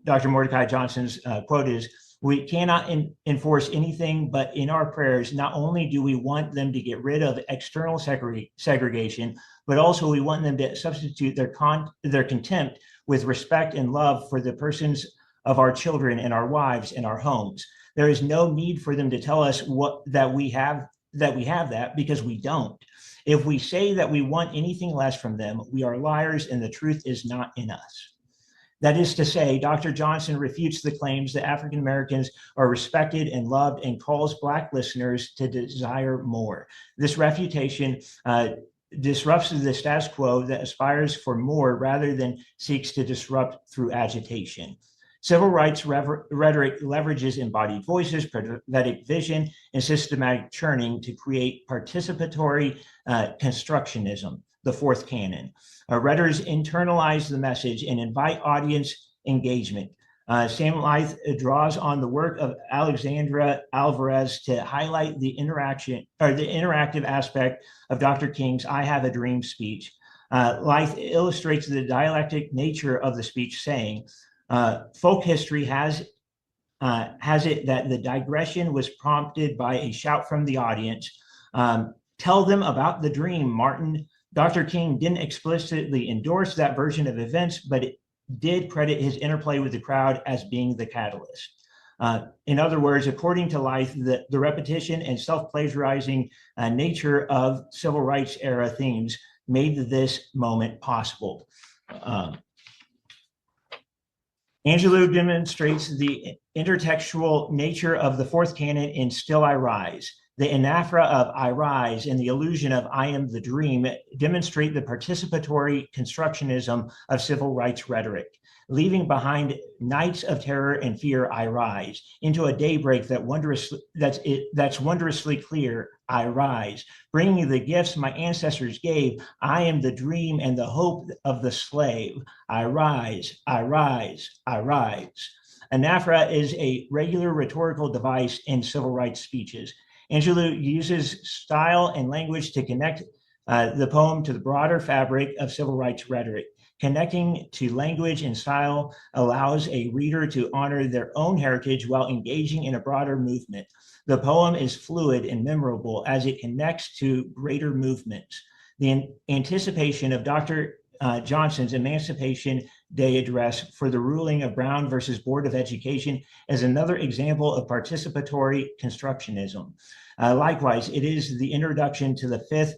Dr. Mordecai Johnson's quote is, we cannot enforce anything, but in our prayers, not only do we want them to get rid of external segregation, but also we want them to substitute their contempt with respect and love for the persons of our children and our wives and our homes. There is no need for them to tell us that we have that because we don't. If we say that we want anything less from them, we are liars and the truth is not in us. That is to say, Dr. Johnson refutes the claims that African Americans are respected and loved and calls Black listeners to desire more. This refutation disrupts the status quo that aspires for more rather than seeks to disrupt through agitation. Civil rights rhetoric leverages embodied voices, prophetic vision, and systematic churning to create participatory constructionism, the fourth canon. Rhetorics internalize the message and invite audience engagement. Sam Leith draws on the work of Alexandra Alvarez to highlight the interactive aspect of Dr. King's I Have a Dream speech. Leith illustrates the dialectic nature of the speech, saying, folk history has it that the digression was prompted by a shout from the audience. Tell them about the dream, Martin. Dr. King didn't explicitly endorse that version of events, but it did credit his interplay with the crowd as being the catalyst. In other words, according to Leith, the repetition and self-plagiarizing nature of civil rights era themes made this moment possible. Angelou demonstrates the intertextual nature of the fourth canon in Still I Rise. The anaphora of I rise and the illusion of I am the dream demonstrate the participatory constructionism of civil rights rhetoric. Leaving behind nights of terror and fear, I rise into a daybreak that's wondrously clear. I rise, bringing the gifts my ancestors gave. I am the dream and the hope of the slave. I rise, I rise, I rise. Anaphora is a regular rhetorical device in civil rights speeches. Angelou uses style and language to connect the poem to the broader fabric of civil rights rhetoric. Connecting to language and style allows a reader to honor their own heritage while engaging in a broader movement. The poem is fluid and memorable as it connects to greater movements. The anticipation of Dr. Johnson's Emancipation Day address for the ruling of Brown versus Board of Education is another example of participatory constructionism. Likewise, it is the introduction to the fifth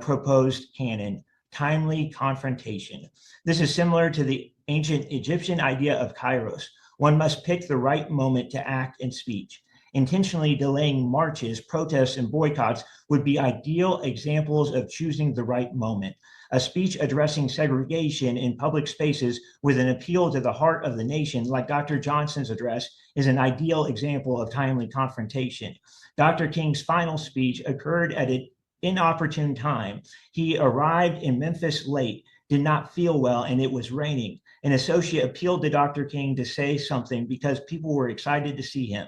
proposed canon, timely confrontation. This is similar to the ancient Egyptian idea of kairos. One must pick the right moment to act in speech. Intentionally delaying marches, protests, and boycotts would be ideal examples of choosing the right moment. A speech addressing segregation in public spaces with an appeal to the heart of the nation, like Dr. Johnson's address, is an ideal example of timely confrontation. Dr. King's final speech occurred at an inopportune time. He arrived in Memphis late, did not feel well, and it was raining. An associate appealed to Dr. King to say something because people were excited to see him.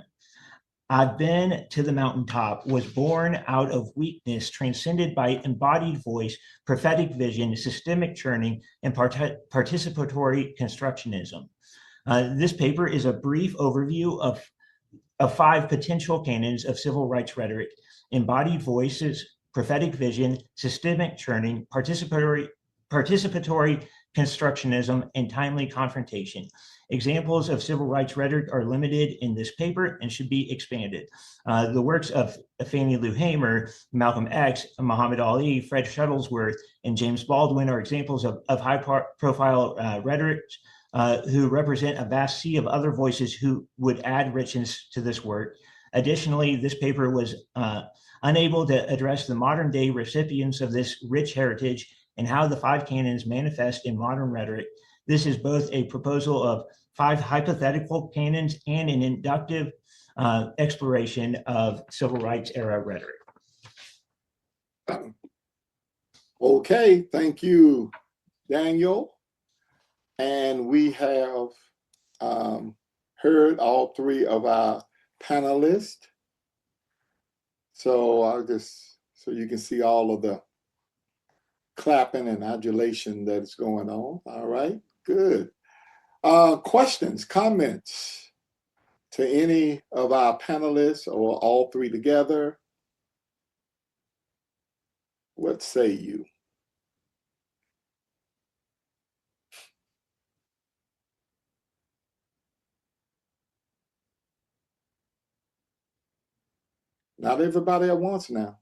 I've been to the mountaintop, was born out of weakness, transcended by embodied voice, prophetic vision, systemic churning, and participatory constructionism. This paper is a brief overview of 5 potential canons of civil rights rhetoric: embodied voices, prophetic vision, systemic churning, participatory constructionism, and timely confrontation. Examples of civil rights rhetoric are limited in this paper and should be expanded. The works of Fannie Lou Hamer, Malcolm X, Muhammad Ali, Fred Shuttlesworth, and James Baldwin are examples of high-profile rhetorics who represent a vast sea of other voices who would add richness to this work. Additionally, this paper was unable to address the modern day recipients of this rich heritage and how the 5 canons manifest in modern rhetoric. This is both a proposal of 5 hypothetical canons and an inductive exploration of civil rights era rhetoric. Okay, thank you, Daniel. And we have heard all 3 of our panelists. So so you can see all of the clapping and adulation that is going on. All right, good. Questions, comments to any of our panelists or all 3 together? What say you? Not everybody at once now.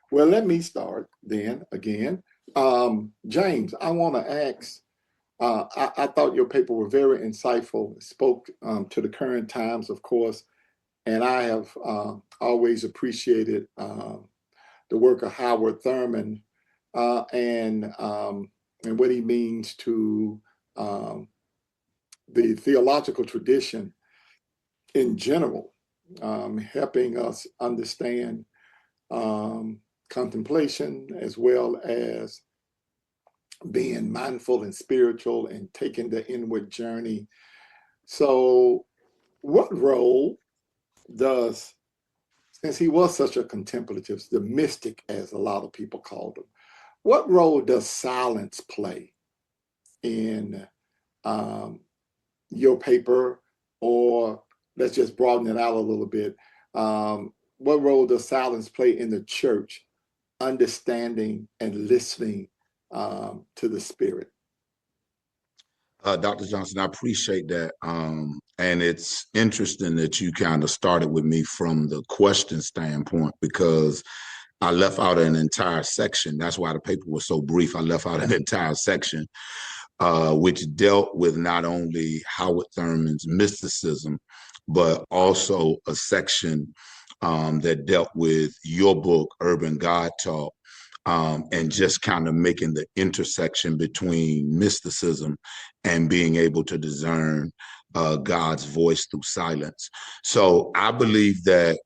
Well, let me start then again. James, I want to ask, I thought your paper were very insightful, spoke to the current times, of course, and I have always appreciated the work of Howard Thurman and what he means to the theological tradition in general, helping us understand contemplation as well as being mindful and spiritual and taking the inward journey. So what role does, since he was such a contemplative, the mystic as a lot of people called him, what role does silence play in your paper? Or let's just broaden it out a little bit. What role does silence play in the church, understanding and listening to the Spirit? Dr. Johnson, I appreciate that. And it's interesting that you kind of started with me from the question standpoint, because I left out an entire section. That's why the paper was so brief. I left out an entire section, which dealt with not only Howard Thurman's mysticism, but also a section that dealt with your book, Urban God Talk, and just kind of making the intersection between mysticism and being able to discern God's voice through silence. So I believe that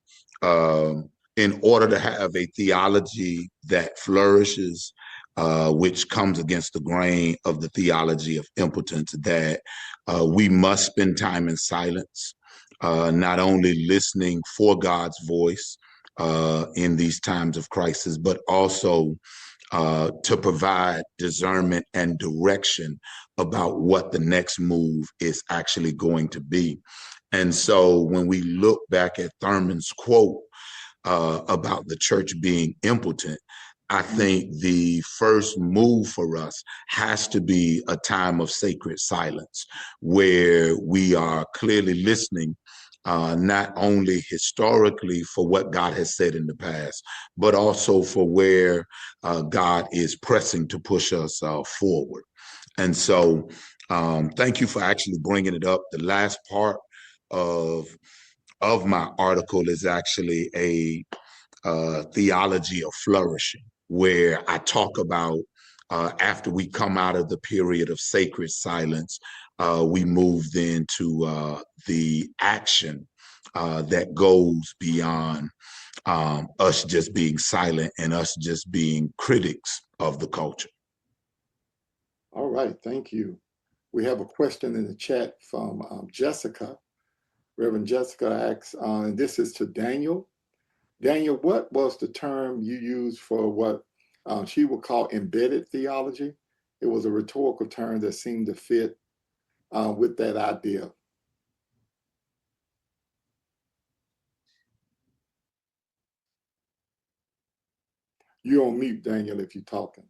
in order to have a theology that flourishes, which comes against the grain of the theology of impotence, that we must spend time in silence, not only listening for God's voice in these times of crisis, but also to provide discernment and direction about what the next move is actually going to be. And so when we look back at Thurman's quote about the church being impotent, I think the first move for us has to be a time of sacred silence where we are clearly listening, not only historically for what God has said in the past, but also for where God is pressing to push us forward. And so thank you for actually bringing it up. The last part of my article is actually a theology of flourishing, where I talk about after we come out of the period of sacred silence, we moved into the action that goes beyond us just being silent and us just being critics of the culture. All right, thank you. We have a question in the chat from Jessica. Reverend Jessica asks, and this is to Daniel. Daniel, what was the term you used for what she would call embedded theology? It was a rhetorical term that seemed to fit with that idea. You're on mute, Daniel, if you're talking.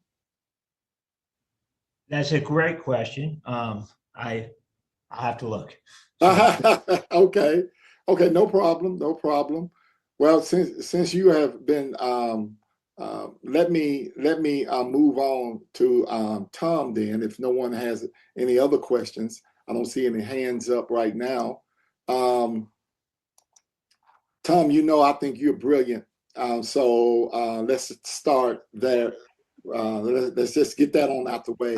That's a great question. I'll have to look. Okay, no problem. Well, since you have been, let me move on to Tom then. If no one has any other questions, I don't see any hands up right now. Tom, I think you're brilliant. So let's start there. Let's just get that on out the way.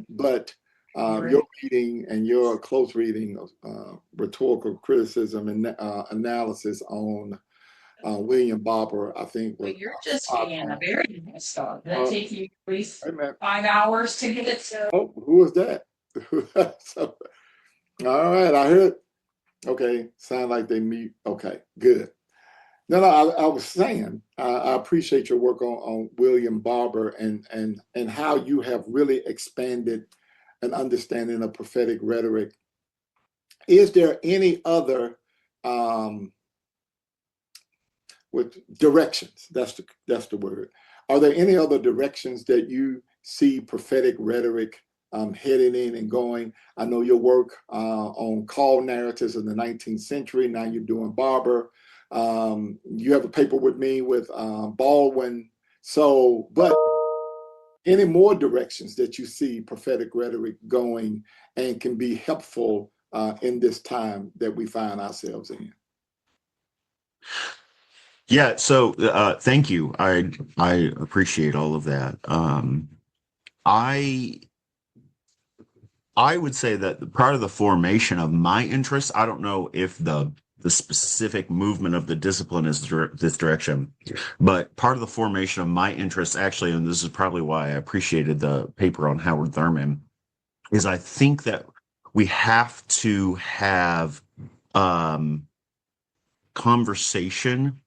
But your reading and your close reading of rhetorical criticism and analysis on William Barber, I think. Well, you're just being a very nice start. That take you at least 5 hours to get it. So. Oh, who was that? So, all right, I heard. Okay, sound like they meet. Okay, good. No, I was saying I appreciate your work on William Barber and how you have really expanded an understanding of prophetic rhetoric. Is there any other with directions? That's the word. Are there any other directions that you see prophetic rhetoric heading in and going? I know your work on call narratives in the 19th century. Now you're doing Barber. You have a paper with me with Baldwin. So, but any more directions that you see prophetic rhetoric going and can be helpful in this time that we find ourselves in? Yeah, so thank you. I appreciate all of that. I would say that part of the formation of my interest, I don't know if the specific movement of the discipline is this direction, but part of the formation of my interest actually, and this is probably why I appreciated the paper on Howard Thurman, is I think that we have to have conversation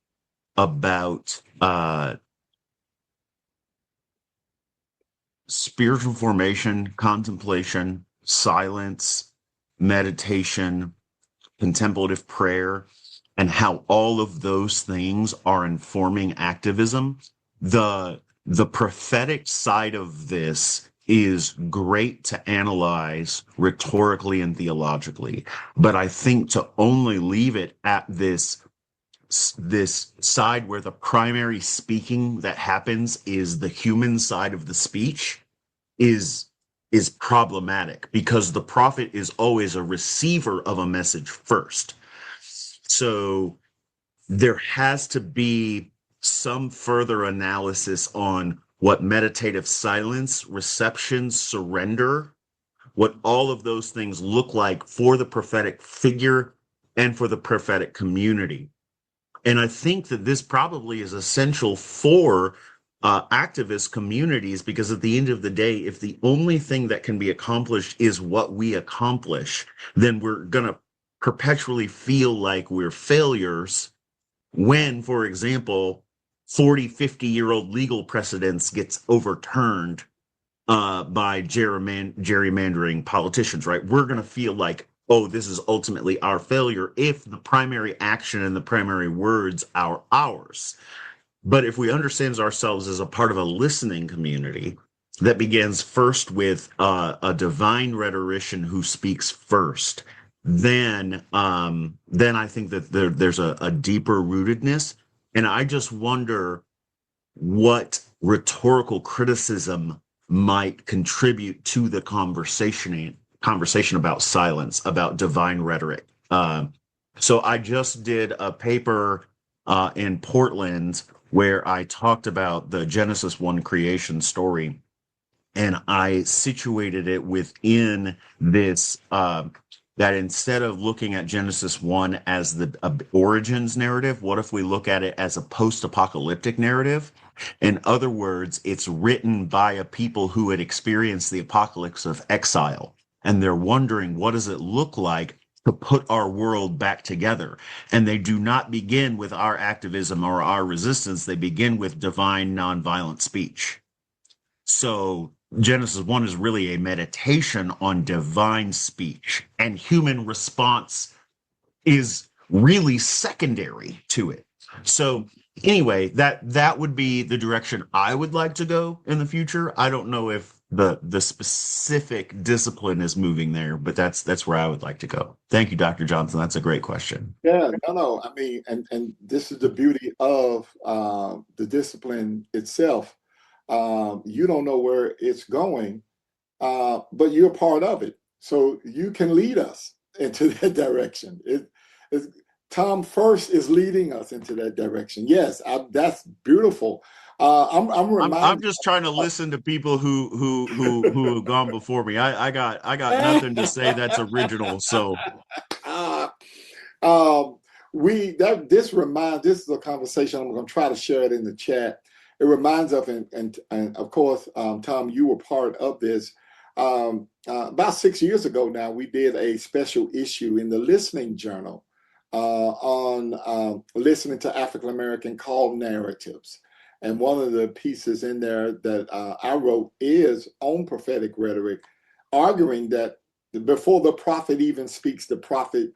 about spiritual formation, contemplation, silence, meditation, contemplative prayer, and how all of those things are informing activism. The prophetic side of this is great to analyze rhetorically and theologically, but I think to only leave it at this this side where the primary speaking that happens is the human side of the speech is problematic, because the prophet is always a receiver of a message first. So there has to be some further analysis on what meditative silence, reception, surrender, what all of those things look like for the prophetic figure and for the prophetic community. And I think that this probably is essential for activist communities, because at the end of the day, if the only thing that can be accomplished is what we accomplish, then we're going to perpetually feel like we're failures when, for example, 40, 50-year-old legal precedents gets overturned by gerrymandering politicians, right? We're going to feel like, oh, this is ultimately our failure if the primary action and the primary words are ours. But if we understand ourselves as a part of a listening community that begins first with a divine rhetorician who speaks first, then I think that there's a deeper rootedness. And I just wonder what rhetorical criticism might contribute to the conversation about silence, about divine rhetoric. So I just did a paper in Portland where I talked about the Genesis 1 creation story, and I situated it within this, that instead of looking at Genesis 1 as the origins narrative, what if we look at it as a post-apocalyptic narrative? In other words, it's written by a people who had experienced the apocalypse of exile, and they're wondering, what does it look like to put our world back together? And they do not begin with our activism or our resistance. They begin with divine nonviolent speech. So Genesis 1 is really a meditation on divine speech, and human response is really secondary to it. So anyway, that would be the direction I would like to go in the future. I don't know if the specific discipline is moving there, but that's where I would like to go. Thank you, Dr. Johnson. That's a great question. Yeah, no. I mean, and this is the beauty of the discipline itself. You don't know where it's going, but you're part of it. So you can lead us into that direction. Tom first is leading us into that direction. Yes, that's beautiful. I'm just trying to listen to people who have gone before me. I got nothing to say that's original. So this is a conversation. I'm going to try to share it in the chat. It reminds us, and of course, Tom, you were part of this. About 6 years ago now, we did a special issue in the Listening Journal on listening to African American call narratives. And one of the pieces in there that I wrote is on prophetic rhetoric, arguing that before the prophet even speaks, the prophet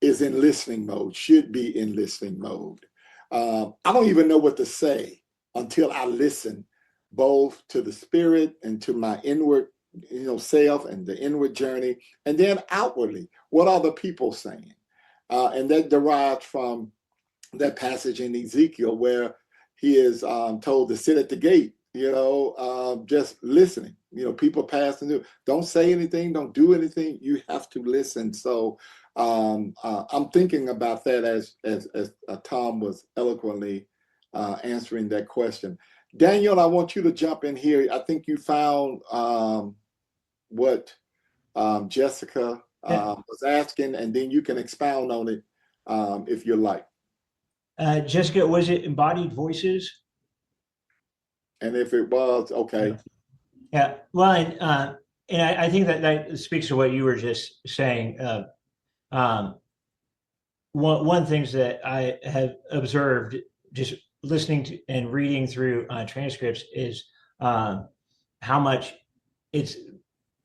is in listening mode, should be in listening mode. I don't even know what to say until I listen both to the spirit and to my inward, self and the inward journey, and then outwardly, what are the people saying? And that derives from that passage in Ezekiel where he is told to sit at the gate, just listening. People passing through. Don't say anything. Don't do anything. You have to listen. So I'm thinking about that as Tom was eloquently answering that question. Daniel, I want you to jump in here. I think you found what Jessica was asking, and then you can expound on it if you like. Jessica, was it embodied voices? And if it was, okay. Yeah, well, and I think that speaks to what you were just saying. One things that I have observed just listening to and reading through transcripts is how much it's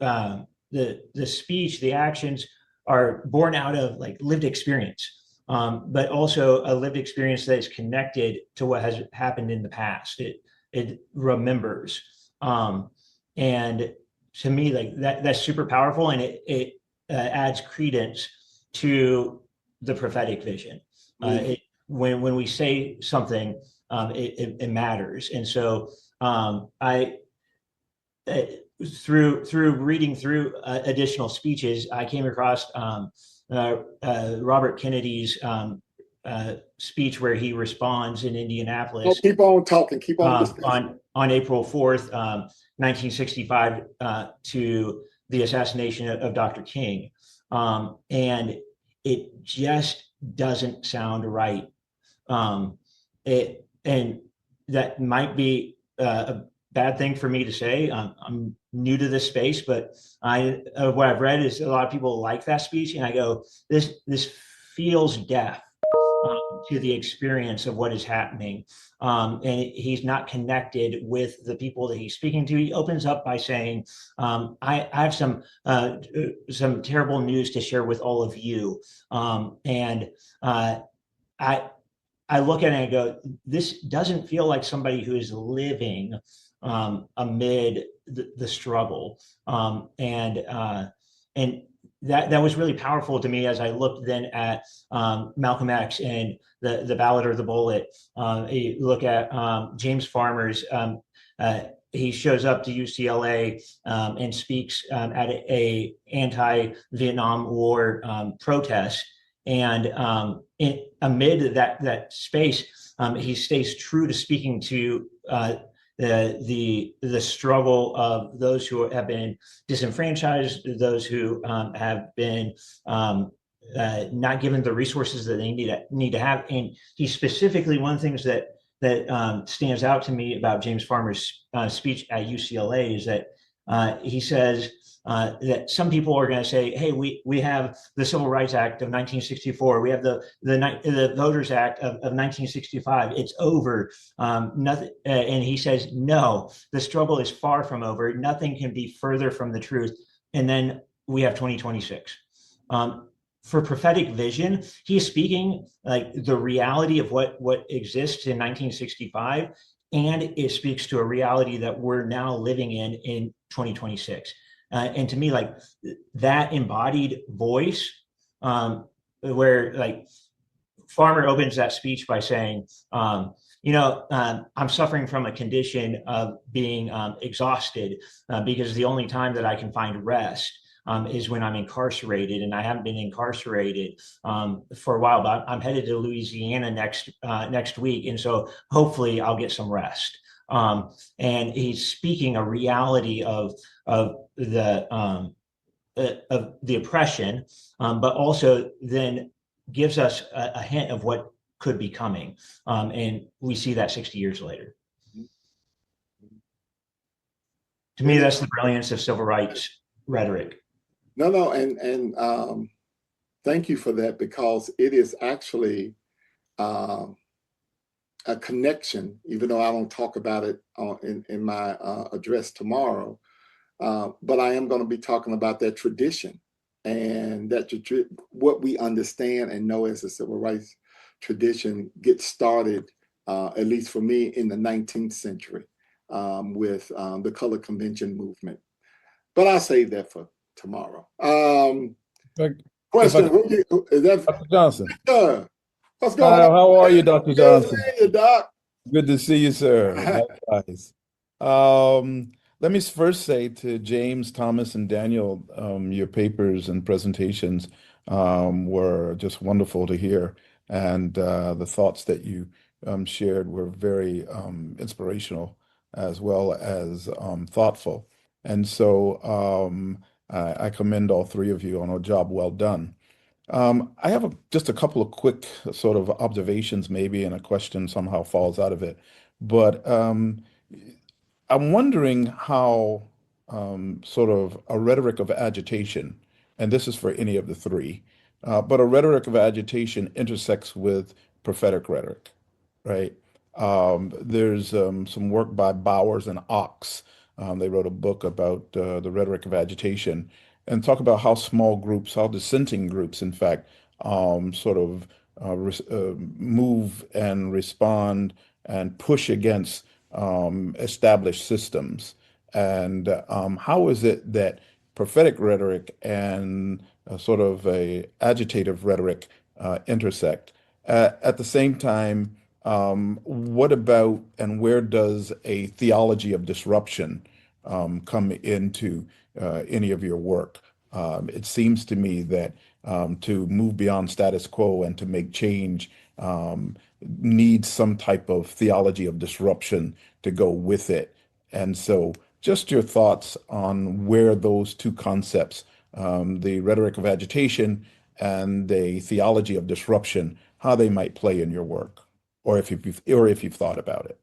the speech, the actions are born out of like lived experience. But also a lived experience that is connected to what has happened in the past. It remembers, and to me, like that's super powerful, and it adds credence to the prophetic vision. when we say something, it matters. And so through reading through additional speeches, I came across Robert Kennedy's speech where he responds in Indianapolis. Keep on talking. Keep on on April 4th, 1965, to the assassination of Dr. King. And it just doesn't sound right. And that might be a bad thing for me to say. I'm new to this space, but what I've read is a lot of people like that speech, and I go, this feels deaf to the experience of what is happening. And he's not connected with the people that he's speaking to. He opens up by saying, I have some terrible news to share with all of you. And I look at it and go, this doesn't feel like somebody who is living amid the struggle. And that was really powerful to me as I looked then at Malcolm X and the Ballad or the Bullet. You look at James Farmer's, he shows up to UCLA and speaks at a anti-Vietnam War protest. And amid that space, he stays true to speaking to the struggle of those who have been disenfranchised, those who have been not given the resources that they need to have. And he specifically, one of the things that stands out to me about James Farmer's speech at UCLA is that he says that some people are going to say, hey, we have the Civil Rights Act of 1964. We have the Voters Act of 1965. It's over. Nothing. And he says, no, the struggle is far from over. Nothing can be further from the truth. And then we have 2026. For prophetic vision, he is speaking like the reality of what exists in 1965, and it speaks to a reality that we're now living in 2026. And to me, like that embodied voice, where like Farmer opens that speech by saying, I'm suffering from a condition of being exhausted because the only time that I can find rest is when I'm incarcerated, and I haven't been incarcerated for a while, but I'm headed to Louisiana next week. And so hopefully I'll get some rest. And he's speaking a reality of the oppression, but also then gives us a hint of what could be coming. And we see that 60 years later. To me, that's the brilliance of civil rights rhetoric. No, and thank you for that, because it is actually a connection, even though I don't talk about it in my address tomorrow, but I am going to be talking about that tradition and that what we understand and know as a civil rights tradition gets started, at least for me, in the 19th century with the color convention movement. But I'll save that for tomorrow. Question: is that Dr. Johnson? What's going on? How are you, Dr. Johnson? Good to see you, Doc. Good to see you, sir. Likewise. Let me first say to James, Thomas, and Daniel, your papers and presentations were just wonderful to hear, and the thoughts that you shared were very inspirational as well as thoughtful. And so I commend all three of you on a job well done. I have just a couple of quick sort of observations, maybe, and a question somehow falls out of it. But I'm wondering how sort of a rhetoric of agitation, and this is for any of the three, but a rhetoric of agitation intersects with prophetic rhetoric, right? There's some work by Bowers and Ox. They wrote a book about the rhetoric of agitation and talk about how small groups, how dissenting groups, in fact, sort of move and respond and push against established systems. And how is it that prophetic rhetoric and sort of a agitative rhetoric intersect? At the same time, what about and where does a theology of disruption come into any of your work? It seems to me that to move beyond status quo and to make change needs some type of theology of disruption to go with it. And so, just your thoughts on where those two concepts, the rhetoric of agitation and the theology of disruption, how they might play in your work, or if you've thought about it.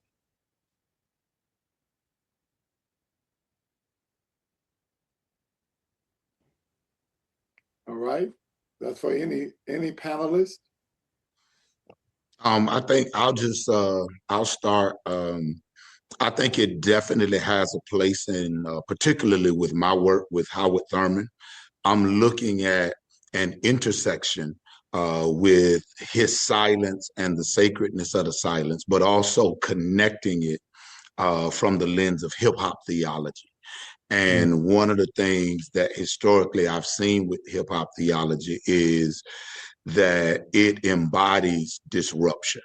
All right. That's for any panelist. I think I'll start. I think it definitely has a place in, particularly with my work with Howard Thurman. I'm looking at an intersection with his silence and the sacredness of the silence, but also connecting it from the lens of hip hop theology. And one of the things that historically I've seen with hip hop theology is that it embodies disruption.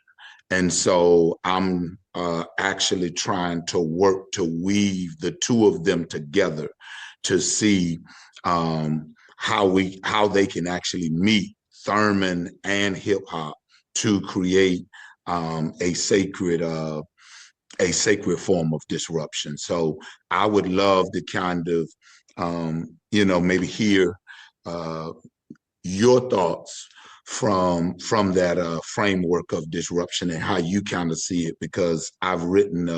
And so I'm actually trying to work to weave the two of them together to see how they can actually meet, Thurman and hip hop, to create a sacred form of disruption. So I would love to kind of maybe hear your thoughts from that framework of disruption and how you kind of see it, because I've written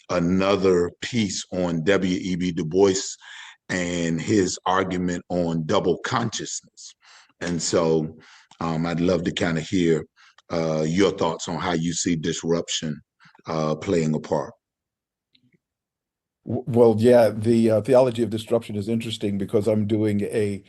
another piece on W.E.B. Du Bois and his argument on double consciousness. And so I'd love to kind of hear your thoughts on how you see disruption playing a part. Well, yeah, the theology of disruption is interesting because I'm doing a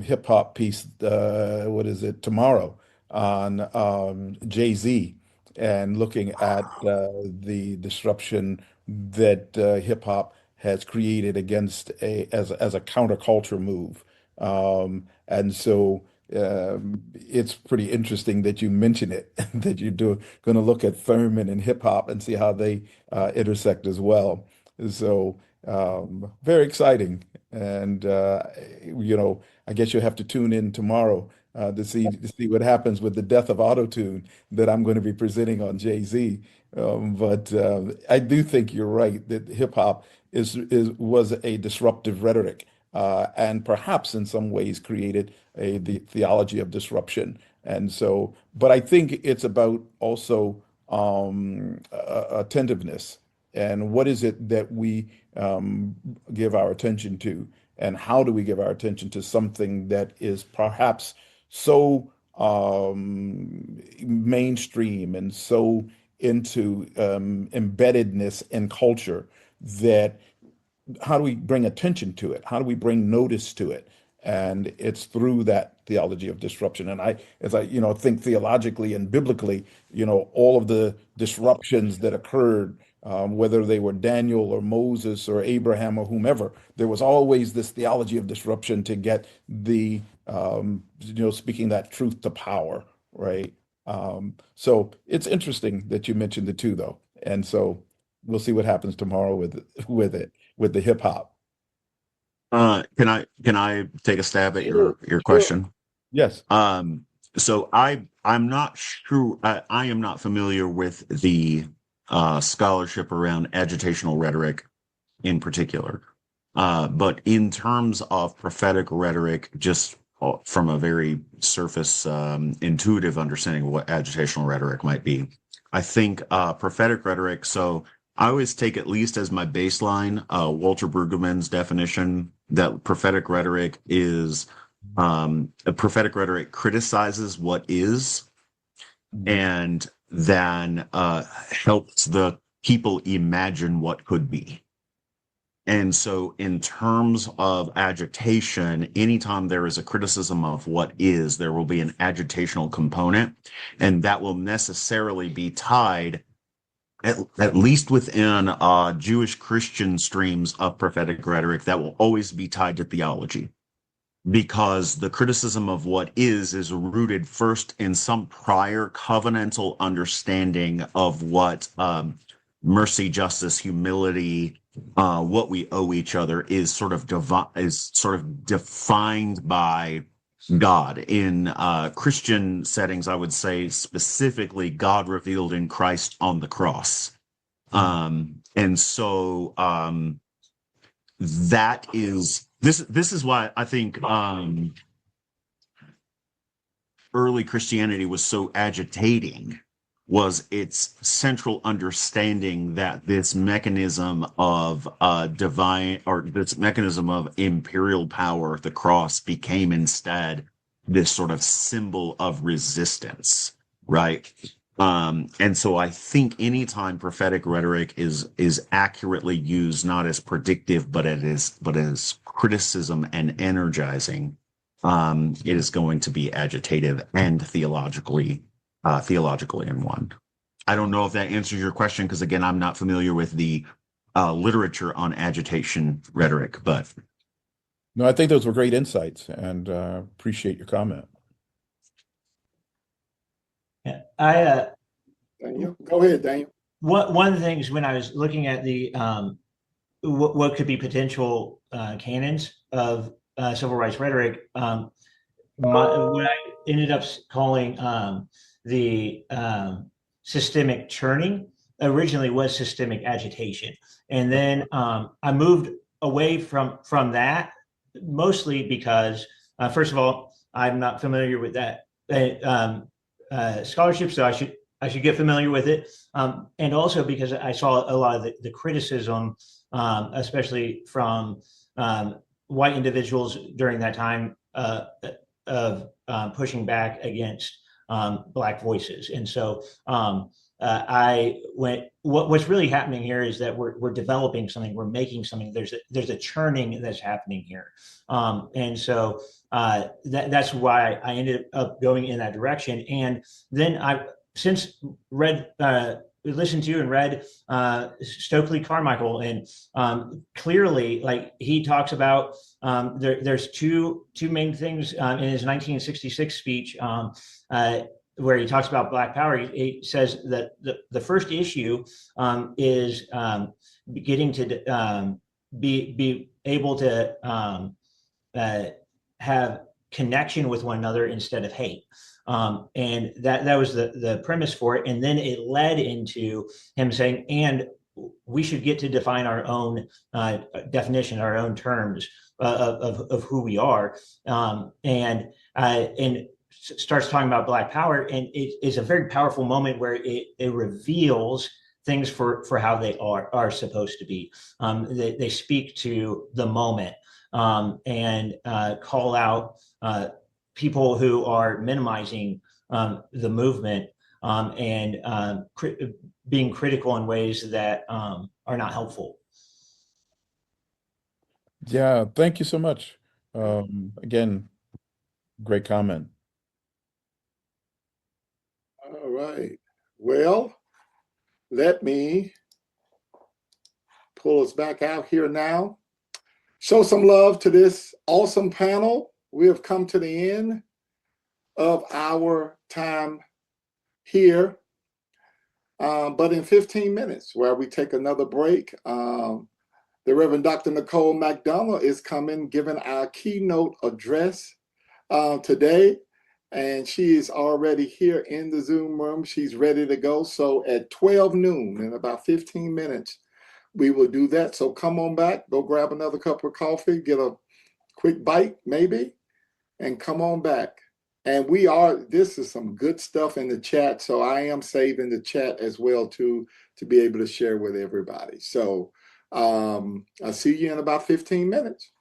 hip hop piece, what is it, tomorrow on Jay-Z and looking at the disruption that hip hop has created against as a counterculture move. And so it's pretty interesting that you mention it, that you're going to look at Thurman and hip hop and see how they intersect as well. So very exciting. And I guess you'll have to tune in tomorrow to see what happens with the death of autotune that I'm going to be presenting on Jay-Z. But I do think you're right that hip hop was a disruptive rhetoric, and perhaps in some ways created the theology of disruption. And so, but I think it's about also attentiveness. And what is it that we give our attention to? And how do we give our attention to something that is perhaps so mainstream and so into embeddedness in culture that how do we bring attention to it? How do we bring notice to it? And it's through that theology of disruption. And as I think theologically and biblically, all of the disruptions that occurred, whether they were Daniel or Moses or Abraham or whomever, there was always this theology of disruption to get the, speaking that truth to power, right? So it's interesting that you mentioned the two, though. And so we'll see what happens tomorrow with the hip hop. Can I take a stab at Sure, your question? Yes. So I'm not sure. I am not familiar with the scholarship around agitational rhetoric in particular. But in terms of prophetic rhetoric, just from a very surface intuitive understanding of what agitational rhetoric might be, I think prophetic rhetoric. So I always take at least as my baseline Walter Brueggemann's definition that prophetic rhetoric is prophetic rhetoric criticizes what is and then helps the people imagine what could be. And so in terms of agitation, anytime there is a criticism of what is, there will be an agitational component, and that will necessarily be tied at least within Jewish Christian streams of prophetic rhetoric, that will always be tied to theology. because the criticism of what is rooted first in some prior covenantal understanding of what mercy, justice, humility, what we owe each other is sort of defined by God. In Christian settings, I would say specifically God revealed in Christ on the cross. And so that is this is why I think early Christianity was so agitating, was its central understanding that this mechanism of divine, or this mechanism of imperial power, the cross, became instead this sort of symbol of resistance, right? And so I think anytime prophetic rhetoric is accurately used, not as predictive, but as criticism and energizing, it is going to be agitative and theologically in one. I don't know if that answers your question, because again, I'm not familiar with the literature on agitation rhetoric, but. No, I think those were great insights, and appreciate your comment. Yeah, Daniel, go ahead, Daniel. one of the things when I was looking at the what could be potential canons of civil rights rhetoric, what I ended up calling the systemic churning originally was systemic agitation, and then I moved away from that, mostly because first of all, I'm not familiar with that scholarship, so I should get familiar with it, and also because I saw a lot of the criticism, especially from white individuals during that time, of pushing back against Black voices. And so I went, what's really happening here is that we're developing something, we're making something, there's a churning that's happening here. And so that's why I ended up going in that direction. And then I've since listened to and read Stokely Carmichael, and clearly, like, he talks about there's two main things in his 1966 speech, where he talks about Black power. He says that the first issue is getting to be able to have connection with one another instead of hate. And that was the premise for it. And then it led into him saying, and we should get to define our own definition, our own terms of who we are. And starts talking about Black power. And it is a very powerful moment where it reveals things for how they are supposed to be. They speak to the moment, and call out people who are minimizing the movement, and being critical in ways that are not helpful. Yeah, thank you so much. Again, great comment. All right. Well, let me pull us back out here now. Show some love to this awesome panel. We have come to the end of our time here, but in 15 minutes, where we take another break, the Reverend Dr. Nicole McDonald is coming, giving our keynote address today, and she is already here in the Zoom room. She's ready to go. So at 12 noon, in about 15 minutes, we will do that. So come on back, go grab another cup of coffee, get a quick bite maybe, and come on back. And this is some good stuff in the chat. So I am saving the chat as well too, to be able to share with everybody. So I'll see you in about 15 minutes.